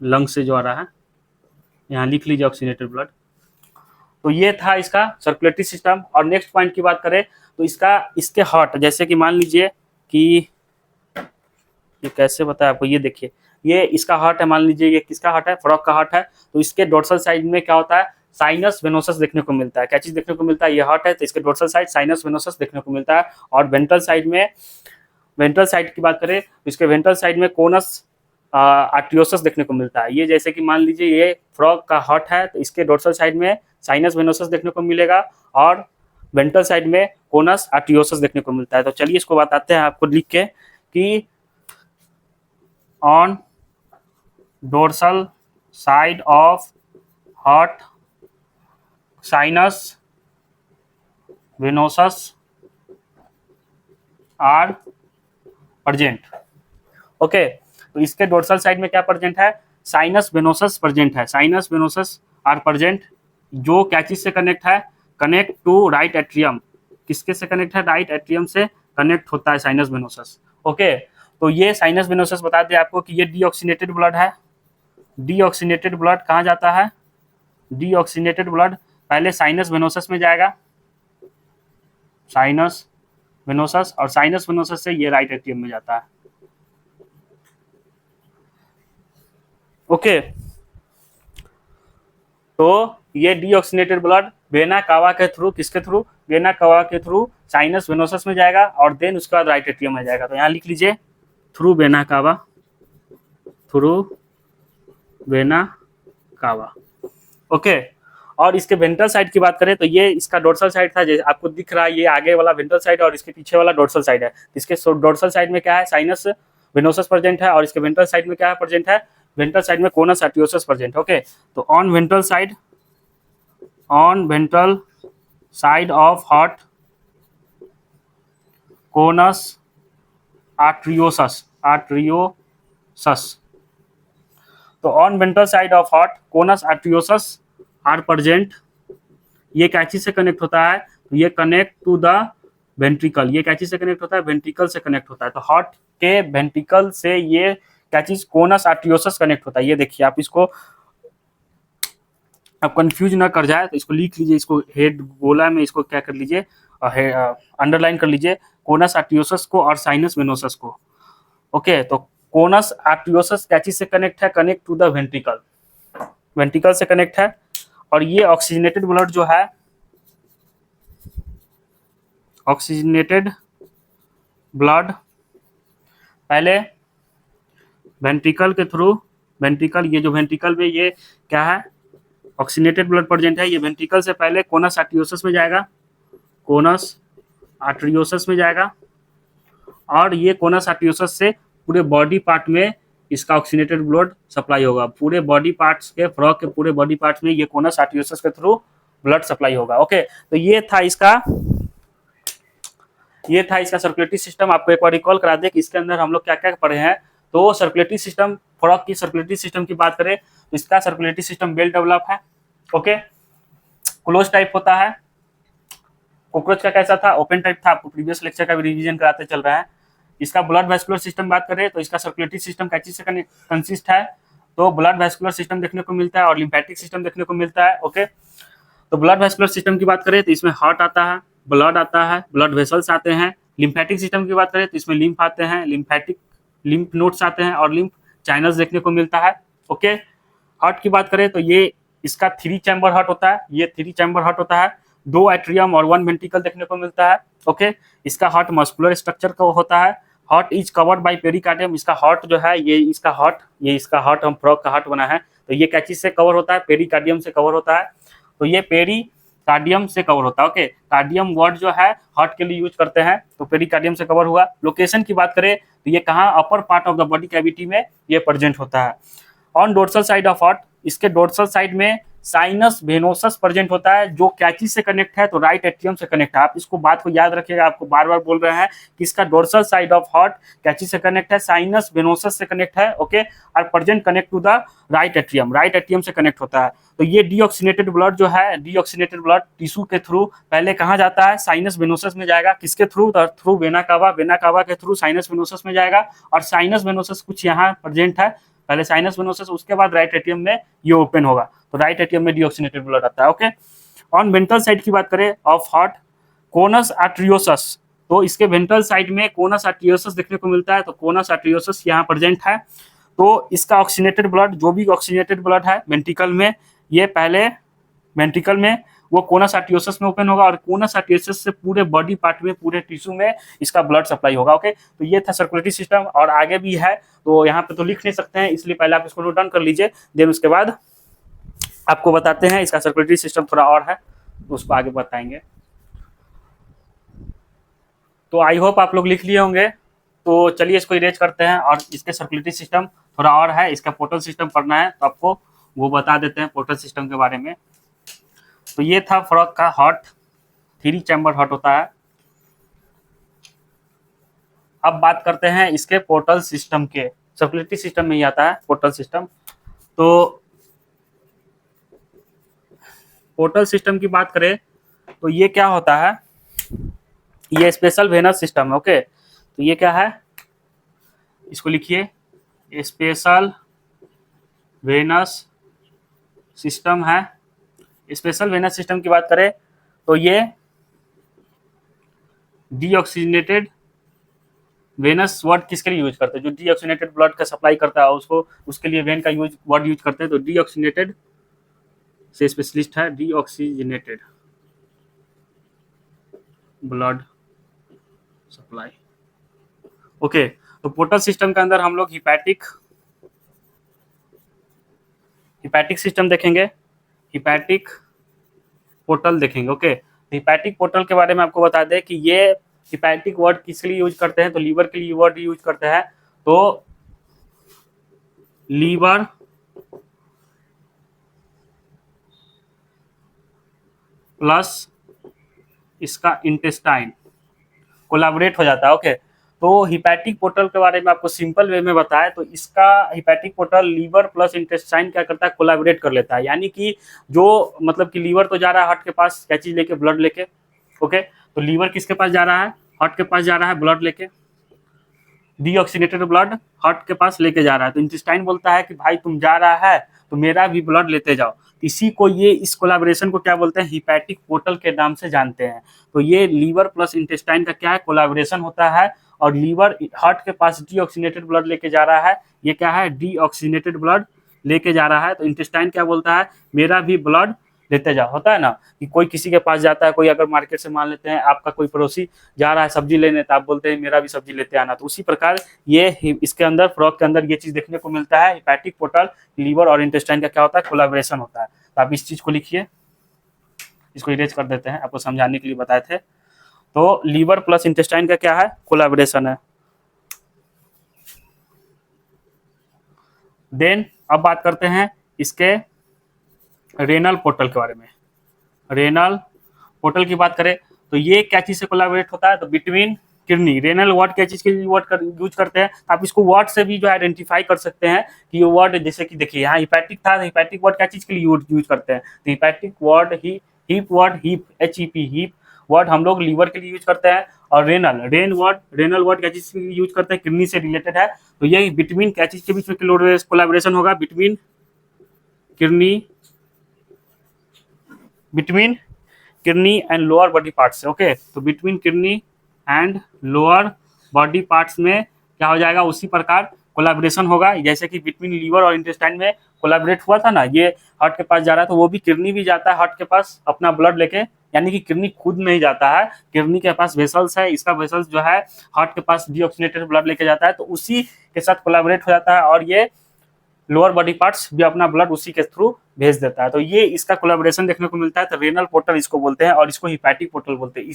लंग से जो आ रहा है, यहाँ लिख लीजिए ऑक्सीजनेटेड ब्लड। तो ये था इसका सर्कुलेटरी सिस्टम। और नेक्स्ट पॉइंट की बात करें तो इसके हार्ट, जैसे कि मान लीजिए कि ये कैसे बताया आपको, ये देखिए, ये इसका हार्ट है, मान लीजिए ये किसका हार्ट है, फ्रॉग का हार्ट है। तो इसके डोर्सल साइड में क्या होता है, साइनस वेनोसस देखने को मिलता है। क्या चीज देखने को मिलता है, ये हार्ट है तो इसके डोर्सल साइड साइनस वेनोसस देखने को मिलता है। और वेंट्रल साइड में, वेंट्रल साइड की बात करें तो इसके वेंट्रल साइड में कोनस आर्टियोसस देखने को मिलता है। ये जैसे कि मान लीजिए ये फ्रॉग का हार्ट है, तो इसके डोर्सल साइड में साइनस वेनोसस देखने को मिलेगा, और वेंट्रल साइड में कोनस आर्टियोसस देखने को मिलता है। तो चलिए इसको बताते हैं आपको लिख के कि on dorsal side of heart sinus venosus are present। Okay, तो इसके डोर्सल साइड में क्या प्रेजेंट है, साइनस वेनोसस प्रेजेंट है, साइनस वेनोसस आर प्रेजेंट, जो क्या चीज से कनेक्ट है, कनेक्ट टू राइट एट्रियम। किसके से कनेक्ट है, राइट एट्रियम से कनेक्ट होता है साइनस वेनोसस। ओके, तो ये साइनस वेनोसस बता दें आपको कि ये डीऑक्सीनेटेड ब्लड है। डीऑक्सीनेटेड ब्लड कहाँ जाता है, डीऑक्सीनेटेड ब्लड पहले साइनस वेनोसस में जाएगा, साइनस वेनोसस, और साइनस वेनोसस से ये राइट एट्रियम में जाता है। ओके, तो ये डीऑक्सीनेटेड ब्लड वेना कावा के थ्रू, किसके थ्रू, वेना कावा के थ्रू साइनस वेनोसस में जाएगा, और देन उसके बाद राइट एट्रियम में जाएगा। तो यहाँ लिख लीजिए through vena cava, through vena cava. Okay, और इसके वेंट्रल साइड की बात करें तो ये इसका डोर्सल साइड था, जैसे आपको दिख रहा है, ये आगे वाला वेंट्रल साइड और इसके पीछे वाला डोर्सल साइड है। इसके डोर्सल साइड में क्या है, साइनस वेनोसस प्रेजेंट है, और इसके वेंट्रल साइड में क्या है प्रेजेंट है, वेंट्रल साइड में कोनस आर्टियोसस प्रेजेंट। ओके, तो on ventral side, on ventral side of heart conus arteriosus, arteriosus. तो on ventral side of heart conus arteriosus are present. ये क्या चीज से कनेक्ट होता है, तो ये कनेक्ट टू द वेंट्रिकल। ये क्या चीज से कनेक्ट होता है, वेंट्रिकल से कनेक्ट होता है। तो हार्ट के वेंट्रिकल से ये क्या चीज, कोनस आर्टियोसस कनेक्ट होता है। ये देखिए, आप इसको आप कंफ्यूज ना कर जाए तो इसको लिख लीजिए, इसको हेड गोला में इसको क्या कर लीजिए, अंडरलाइन कर लीजिए, कोनस आर्टियोसस को और साइनस वेनोसस को। ओके, तो कोनस आर्टियोसस क्या चीज से कनेक्ट है, connect to the ventricle, ventricle से कनेक्ट है। और ये ऑक्सीजनेटेड ब्लड जो है, ऑक्सीजनेटेड ब्लड पहले वेंट्रिकल के थ्रू, वेंट्रिकल, ये जो वेंट्रिकल में ये क्या है, ऑक्सीजनेटेड ब्लड प्रेजेंट है, ये वेंट्रिकल से पहले कोनस आर्टियोसस में जाएगा, कोनस आर्टियोसस में जाएगा, और ये कोनस आर्टियोसस से पूरे बॉडी पार्ट में इसका ऑक्सीजनेटेड ब्लड सप्लाई होगा। पूरे बॉडी पार्ट्स के, फ्रॉग के पूरे बॉडी पार्ट्स में ये कोनस आर्टियोसस के थ्रू ब्लड सप्लाई होगा। ओके, तो ये था इसका सर्कुलेटरी सिस्टम। आपको एक बार रिकॉल करा दे कि इसके अंदर हम लोग क्या क्या पढ़े हैं। तो सर्कुलेटरी सिस्टम, फ्रॉग की सर्कुलेटरी सिस्टम की बात करें तो इसका सर्कुलेटरी सिस्टम वेल डेवलप है। ओके, क्लोज टाइप होता है। कॉकरोच का कैसा था, ओपन टाइप था। आपको प्रीवियस लेक्चर का भी रिवीजन कराते चल रहा है। इसका ब्लड वैस्कुलर सिस्टम बात करें तो इसका सर्कुलेटरी सिस्टम क्या चीज से कंसिस्ट है, तो ब्लड वैस्कुलर सिस्टम देखने को मिलता है और लिम्फेटिक सिस्टम देखने को मिलता है। ओके, तो ब्लड वैस्कुलर सिस्टम की बात करें तो इसमें हार्ट आता है, ब्लड आता है, ब्लड वेसल्स आते हैं। लिम्फेटिक सिस्टम की बात करें तो इसमें लिम्फ आते हैं, लिम्फ नोड्स आते हैं और लिम्फ चैनल्स देखने को मिलता है। ओके, हार्ट की बात करें तो ये इसका 3 चैम्बर हार्ट होता है। ये 3 चैम्बर हार्ट होता है, 2 एट्रियम और 1 वेंट्रिकल देखने को मिलता है। ओके, इसका हार्ट मस्कुलर स्ट्रक्चर का होता है। Heart is covered by pericardium. इसका हार्ट जो है ये इसका हार्ट हम फ्रॉग का हार्ट बना है तो ये क्या चीज से कवर होता है, पेरिकार्डियम से कवर होता है। तो ये पेरिकार्डियम से कवर होता है। ओके, कार्डियम वर्ड जो है हार्ट के लिए यूज करते हैं, तो पेरिकार्डियम से कवर हुआ। लोकेशन की बात करें तो ये कहाँ, upper part of the body cavity में ये प्रेजेंट होता है। On dorsal side of heart, इसके डोर्सल साइड में साइनस वेनोसस प्रेजेंट होता है, जो क्या चीज से कनेक्ट है, तो राइट एट्रियम से कनेक्ट है। आप इसको बात को याद रखिएगा, आपको बार बार बोल रहे हैं कि इसका डोर्सल साइड ऑफ हार्ट क्या चीज से कनेक्ट है, साइनस वेनोसस से कनेक्ट है। ओके, और present connect to the right atrium से कनेक्ट होता है। तो ये डीऑक्सीनेटेड ब्लड जो है, डीऑक्सीनेटेड ब्लड टिश्यू के थ्रू पहले कहाँ जाता है, साइनस वेनोसस में जाएगा। किसके थ्रू, थ्रू वेना कावा के थ्रू साइनस वेनोसस में जाएगा। और साइनस वेनोसस कुछ यहाँ प्रेजेंट है, पहले साइनस वेनोसस, उसके बाद राइट एट्रियम में ये ओपन होगा, तो राइट एट्रियम में डीऑक्सीनेटेड ब्लड आता है। ओके, ऑन वेंट्रल साइड की बात करें ऑफ हार्ट, कोनस आर्टरियोसस, तो इसके वेंट्रल साइड में कोनस आर्टरियोसस देखने को मिलता है। तो कोनस आर्टरियोसस यहाँ प्रेजेंट है। तो इसका ऑक्सीजनेटेड ब्लड, जो भी ऑक्सीजनेटेड ब्लड है वेंट्रिकल में, ये पहले वेंट्रिकल में वो कोनस आर्टरियोसस में ओपन होगा और कोनस आर्टरियोसस से पूरे बॉडी पार्ट में, पूरे टिश्यू में इसका ब्लड सप्लाई होगा। ओके, तो ये था सर्कुलेटरी सिस्टम और आगे भी है, तो यहाँ पे तो लिख नहीं सकते हैं, इसलिए पहले आप इसको नोट डाउन कर लीजिए, देन उसके बाद आपको बताते हैं इसका सर्कुलेटरी सिस्टम थोड़ा और है, तो उसको आगे बताएंगे। तो आई होप आप लोग लिख लिए होंगे। तो चलिए इसको इरेज करते हैं और इसके सर्कुलेटरी सिस्टम थोड़ा और है, इसका पोर्टल सिस्टम पढ़ना है तो आपको वो बता देते हैं पोर्टल सिस्टम के बारे में। तो ये था फ्रॉग का हार्ट, 3 चैम्बर हार्ट होता है। अब बात करते हैं इसके पोर्टल सिस्टम के, सर्कुलेटरी सिस्टम में ही आता है पोर्टल सिस्टम। तो पोर्टल सिस्टम की बात करें तो ये क्या होता है, ये स्पेशल वेनस सिस्टम है। ओके, तो ये क्या है, इसको लिखिए, स्पेशल वेनस सिस्टम है। स्पेशल वेनस सिस्टम की बात करें तो ये डीऑक्सीजनेटेड वेनस वर्ड किसके लिए यूज करते हैं, जो डीऑक्सीजनेटेड ब्लड का सप्लाई करता है उसको, उसके लिए वेन का वर्ड यूज करते हैं। तो डीऑक्सीजनेटेड से स्पेशलिस्ट है, डीऑक्सीजनेटेड ब्लड सप्लाई। ओके, तो पोर्टल सिस्टम के अंदर हम लोग हिपैटिक सिस्टम देखेंगे, हिपैटिक पोर्टल देखेंगे। ओके, हिपैटिक पोर्टल के बारे में आपको बता दें कि ये हिपैटिक वर्ड किस लिए यूज करते हैं, तो लीवर के लिए वर्ड यूज करते हैं। तो लीवर प्लस इसका इंटेस्टाइन कोलैबोरेट हो जाता है। ओके, तो हिपैटिक पोर्टल के बारे में आपको सिंपल वे में बताया, तो इसका hepatic portal liver plus intestine क्या करता है, कोलैबोरेट कर लेता है। यानी कि जो मतलब कि लीवर तो जा रहा है हार्ट के पास, क्या चीज लेके, ब्लड लेके। ओके, तो लीवर किसके पास जा रहा है, हार्ट के पास जा रहा है, ब्लड लेके, डीऑक्सीनेटेड ब्लड हार्ट के पास लेके जा रहा है। तो इंटेस्टाइन बोलता है कि भाई तुम जा रहा है तो मेरा भी ब्लड लेते जाओ। इसी को ये, इस कोलैबोरेशन को क्या बोलते हैं, हिपैटिक पोर्टल के नाम से जानते हैं। तो ये लीवर प्लस इंटेस्टाइन का क्या है, कोलैबोरेशन होता है। और लीवर हार्ट के पास डीऑक्सीनेटेड ब्लड लेके जा रहा है, ये क्या है, डीऑक्सीनेटेड ब्लड लेके जा रहा है। तो इंटेस्टाइन क्या बोलता है, मेरा भी ब्लड लेते जाओ। होता है ना कि कोई किसी के पास जाता है, कोई अगर मार्केट से मान लेते हैं आपका कोई पड़ोसी जा रहा है सब्जी लेने, तो आप बोलते हैं मेरा भी सब्जी लेते आना। तो उसी प्रकार ये इसके अंदर, फ्रॉग के अंदर ये चीज देखने को मिलता है। हिपैटिक पोर्टल, लीवर और इंटेस्टाइन का क्या होता है, कोलैबोरेशन होता है। तो आप इस चीज को लिखिए, इसको इरेज कर देते हैं, आपको समझाने के लिए बताए थे। तो लीवर प्लस इंटेस्टाइन का क्या है, कोलैबोरेशन है। देन अब बात करते हैं इसके रेनल पोर्टल के बारे में। रेनल पोर्टल की बात करें तो ये क्या चीज से कोलैबोरेट होता है, तो बिटवीन किडनी। रेनल वर्ड क्या चीज के लिए वर्ड यूज करते हैं, आप इसको वर्ड से भी जो आइडेंटिफाई कर सकते हैं कि ये वर्ड, जैसे कि देखिए यहाँ हिपैटिक था, तो हिपैटिक वर्ड क्या चीज के लिए यूज करते हैं, तो हिपैटिक वर्ड ही hep word, hep HEP hep word हम लोग लीवर के लिए यूज करते हैं। और रेनल वर्ड क्या चीज के लिए यूज करते हैं, किडनी से रिलेटेड है। तो ये बिटवीन क्या चीज के बीच में कोलैबोरेशन होगा, between kidney, between kidney and lower body parts. Okay, तो between kidney and lower body parts में क्या हो जाएगा, उसी प्रकार कोलैबोरेशन होगा। जैसे कि बिटवीन लीवर और इंटेस्टाइन में कोलैबोरेट हुआ था ना, ये हार्ट के पास जा रहा है, तो वो भी किडनी भी जाता है हार्ट के पास अपना ब्लड लेके, यानी कि किडनी खुद नहीं जाता है, किडनी के पास वेसल्स है, इसका वेसल्स जो है हार्ट के पास डीऑक्सीनेटेड ब्लड लेके जाता है, तो उसी के साथ कोलैबोरेट हो जाता है और ये लोअर बॉडी पार्ट्स भी अपना ब्लड उसी के थ्रू भेज देता है। तो ये इसका कोलैबोरेशन देखने को मिलता है। तो रेनल पोर्टल इसको बोलते हैं और इसको हिपैटिक पोर्टल बोलते हैं।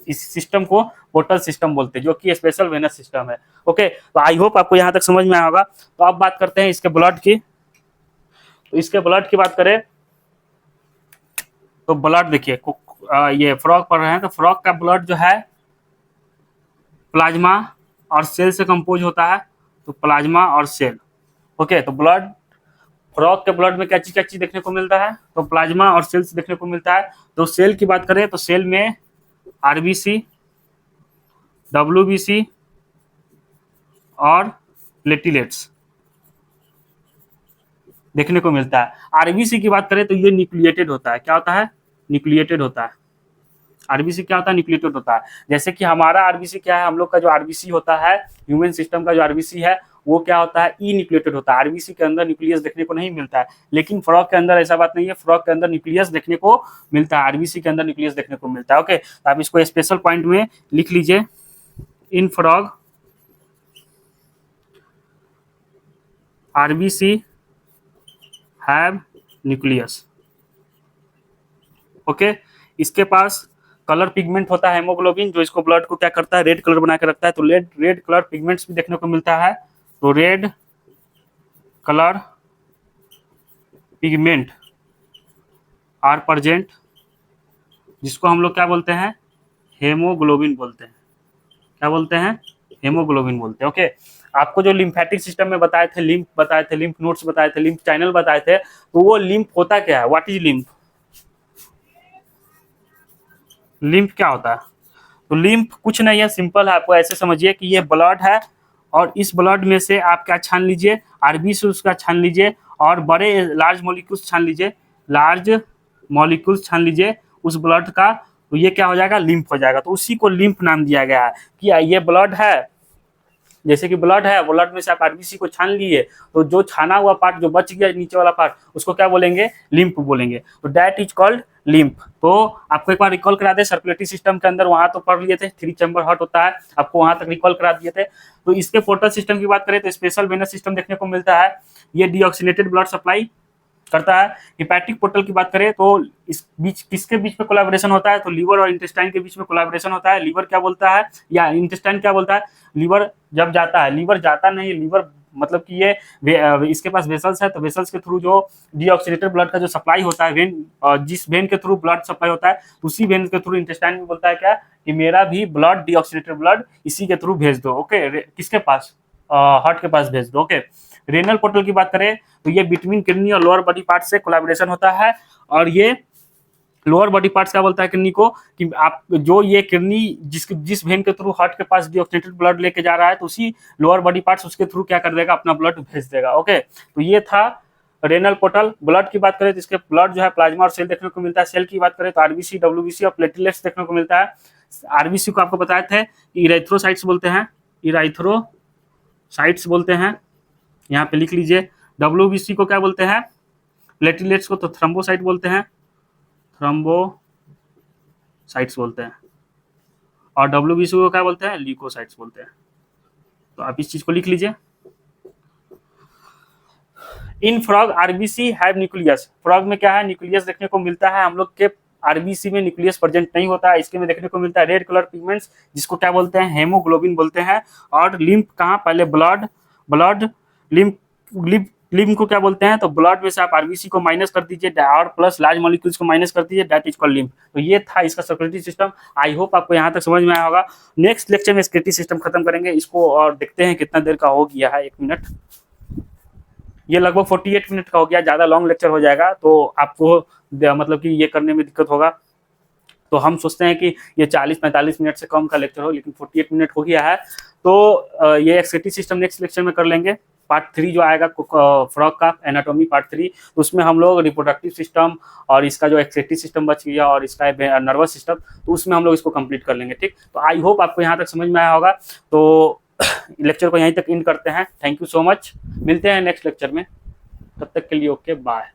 इस सिस्टम को पोर्टल सिस्टम बोलते हैं, जो कि स्पेशल वेनस सिस्टम है। ओके, तो आई होप आपको यहाँ तक समझ में आया होगा। तो अब बात करते हैं इसके ब्लड की। तो इसके ब्लड की बात करें तो ब्लड देखिए, ये फ्रॉग पढ़ रहे हैं, तो फ्रॉग का ब्लड जो है प्लाज्मा और सेल से कंपोज होता है। तो प्लाज्मा और सेल। ओके, तो ब्लड, फ्रॉग के ब्लड में क्या चीज देखने को मिलता है, तो प्लाज्मा और सेल्स देखने को मिलता है। तो सेल की बात करें तो सेल में RBC, WBC और प्लेटलेट्स देखने को मिलता है। RBC की बात करें तो ये न्यूक्लिएटेड होता है। क्या होता है, न्यूक्लिएटेड होता है। RBC क्या होता है, न्यूक्लिएटेड होता है। जैसे कि हमारा RBC क्या है, हम लोग का जो RBC होता है, ह्यूमन सिस्टम का जो RBC है, वो क्या होता है, ई न्यूक्लिएटेड होता है। RBC के अंदर न्यूक्लियस देखने को नहीं मिलता है। लेकिन फ्रॉग के अंदर ऐसा बात नहीं है, फ्रॉग के अंदर न्यूक्लियस देखने को मिलता है, RBC के अंदर न्यूक्लियस देखने को मिलता है। ओके, तो आप इसको स्पेशल पॉइंट में लिख लीजिए, इन frog RBC have nucleus. Okay, इसके पास कलर पिगमेंट होता है हेमोग्लोबिन, जो इसको ब्लड को क्या करता है, रेड कलर बना के रखता है। तो रेड कलर पिगमेंट्स भी देखने को मिलता है। तो red colour pigment are present, जिसको हम लोग क्या बोलते हैं, हेमोग्लोबिन बोलते हैं। क्या बोलते हैं, हेमोग्लोबिन बोलते हैं। ओके, आपको जो लिम्फेटिक सिस्टम में बताए थे, लिम्फ नोड्स बताए थे, लिम्फ चैनल बताए थे, तो वो लिम्फ होता क्या है, व्हाट इज लिम्फ, लिम्फ क्या होता है, तो लिम्फ कुछ नहीं है, सिंपल है। आपको ऐसे समझिए कि ये ब्लड है और इस ब्लड में से आप क्या छान लीजिए, RBC उसका छान लीजिए और बड़े लार्ज मॉलिक्यूल्स छान लीजिए, लार्ज मॉलिक्यूल्स छान लीजिए उस ब्लड का, तो ये क्या हो जाएगा, लिम्फ हो जाएगा। तो उसी को लिम्फ नाम दिया गया है कि ये ब्लड है, जैसे कि ब्लड है, ब्लड में से आप RBC को छान लिए, तो जो छाना हुआ पार्ट जो बच गया नीचे वाला पार्ट, उसको क्या बोलेंगे, लिम्फ बोलेंगे। तो दैट इज कॉल्ड लिम्फ। तो आपको एक बार रिकॉल करा दे, सर्कुलेटरी सिस्टम के अंदर वहां तो पढ़ लिए थे, 3 चैम्बर हार्ट होता है, आपको वहां तक रिकॉल करा दिए थे। तो इसके पोर्टल सिस्टम की बात करें तो स्पेशल वेनस सिस्टम देखने को मिलता है, ये डीऑक्सीनेटेड ब्लड सप्लाई करता है। हिपैटिक पोर्टल की बात करें तो इस बीच किसके बीच में कोलैबोरेशन होता है, तो लीवर और इंटेस्टाइन के बीच में कोलैबोरेशन होता है। लीवर क्या बोलता है या इंटेस्टाइन क्या बोलता है, लीवर जब जाता है, लीवर जाता नहीं, लीवर मतलब कि ये इसके पास वेसल्स है, तो वेसल्स के थ्रू जो डीऑक्सीनेटेड ब्लड का जो सप्लाई होता है, वेन, जिस वेन के थ्रू ब्लड सप्लाई होता है, उसी वेन के थ्रू इंटेस्टाइन में बोलता है क्या कि मेरा भी ब्लड, डीऑक्सीनेटेड ब्लड इसी के थ्रू भेज दो। ओके, किसके पास, हार्ट के पास भेज दो। ओके, रेनल पोर्टल की बात करें तो ये बिटवीन किडनी और लोअर बॉडी पार्ट से कोलैबोरेशन होता है। और ये लोअर बॉडी पार्ट्स क्या बोलता है किडनी को कि आप जो ये किडनी जिस वेन के थ्रू हार्ट के पास डीऑक्सीनेटेड ब्लड लेके जा रहा है, तो उसी लोअर बॉडी पार्ट्स उसके थ्रू क्या कर देगा, अपना ब्लड भेज देगा। ओके, तो ये था रेनल पोर्टल। ब्लड की बात करें तो इसके ब्लड जो है प्लाज्मा और सेल देखने को मिलता है। सेल की बात करें तो RBC, WBC और प्लेटलेट्स देखने को मिलता है। RBC को आपको बताए थे इरेथ्रोसाइट्स बोलते हैं, इराइथ्रोसाइट्स बोलते हैं, यहाँ पे लिख लीजिए। WBC को क्या बोलते हैं, प्लेटलेट्स को तो थ्रोम्बोसाइट बोलते हैं, थ्रोम्बोसाइट्स बोलते हैं। और WBC को क्या बोलते हैं, ल्यूकोसाइट्स बोलते हैं। तो आप इस चीज को लिख लीजिए। इन frog RBC have nucleus. Frog में क्या है, न्यूक्लियस देखने को मिलता है। हम लोग के RBC में न्यूक्लियस प्रेजेंट नहीं होता है, इसके में देखने को मिलता है रेड कलर पिगमेंट्स, जिसको क्या बोलते हैं, हेमोग्लोबिन बोलते हैं। और लिम्फ कहाँ, पहले ब्लड, लिम्फ लिम्फ को क्या बोलते हैं, तो ब्लड में से आप आरबीसी को माइनस कर दीजिए और प्लस लार्ज मॉलिक्यूल्स को माइनस कर दीजिए, दैट इज कॉल्ड लिम्फ। तो ये था इसका सर्कुलेटरी सिस्टम। आई होप आपको यहाँ तक समझ में आया होगा। नेक्स्ट लेक्चर में एक्सक्रीटरी सिस्टम खत्म करेंगे इसको और देखते हैं कितना देर का हो गया है। 1 मिनट, ये लगभग 48 मिनट का हो गया, ज़्यादा लॉन्ग लेक्चर हो जाएगा तो आपको मतलब कि ये करने में दिक्कत होगा। तो हम सोचते हैं कि ये 40-45 मिनट से कम का लेक्चर हो, लेकिन 48 मिनट हो गया है। तो ये एक्सक्रीटरी सिस्टम नेक्स्ट लेक्चर में कर लेंगे। पार्ट 3 जो आएगा फ्रॉग का एनाटॉमी पार्ट 3, तो उसमें हम लोग रिप्रोडक्टिव सिस्टम और इसका जो एक्सक्रीटरी सिस्टम बच गया और इसका नर्वस सिस्टम, तो उसमें हम लोग इसको कंप्लीट कर लेंगे। ठीक, तो आई होप आपको यहाँ तक समझ में आया होगा। तो लेक्चर को यहीं तक एंड करते हैं। थैंक यू सो मच, मिलते हैं नेक्स्ट लेक्चर में, तब तक के लिए ओके बाय।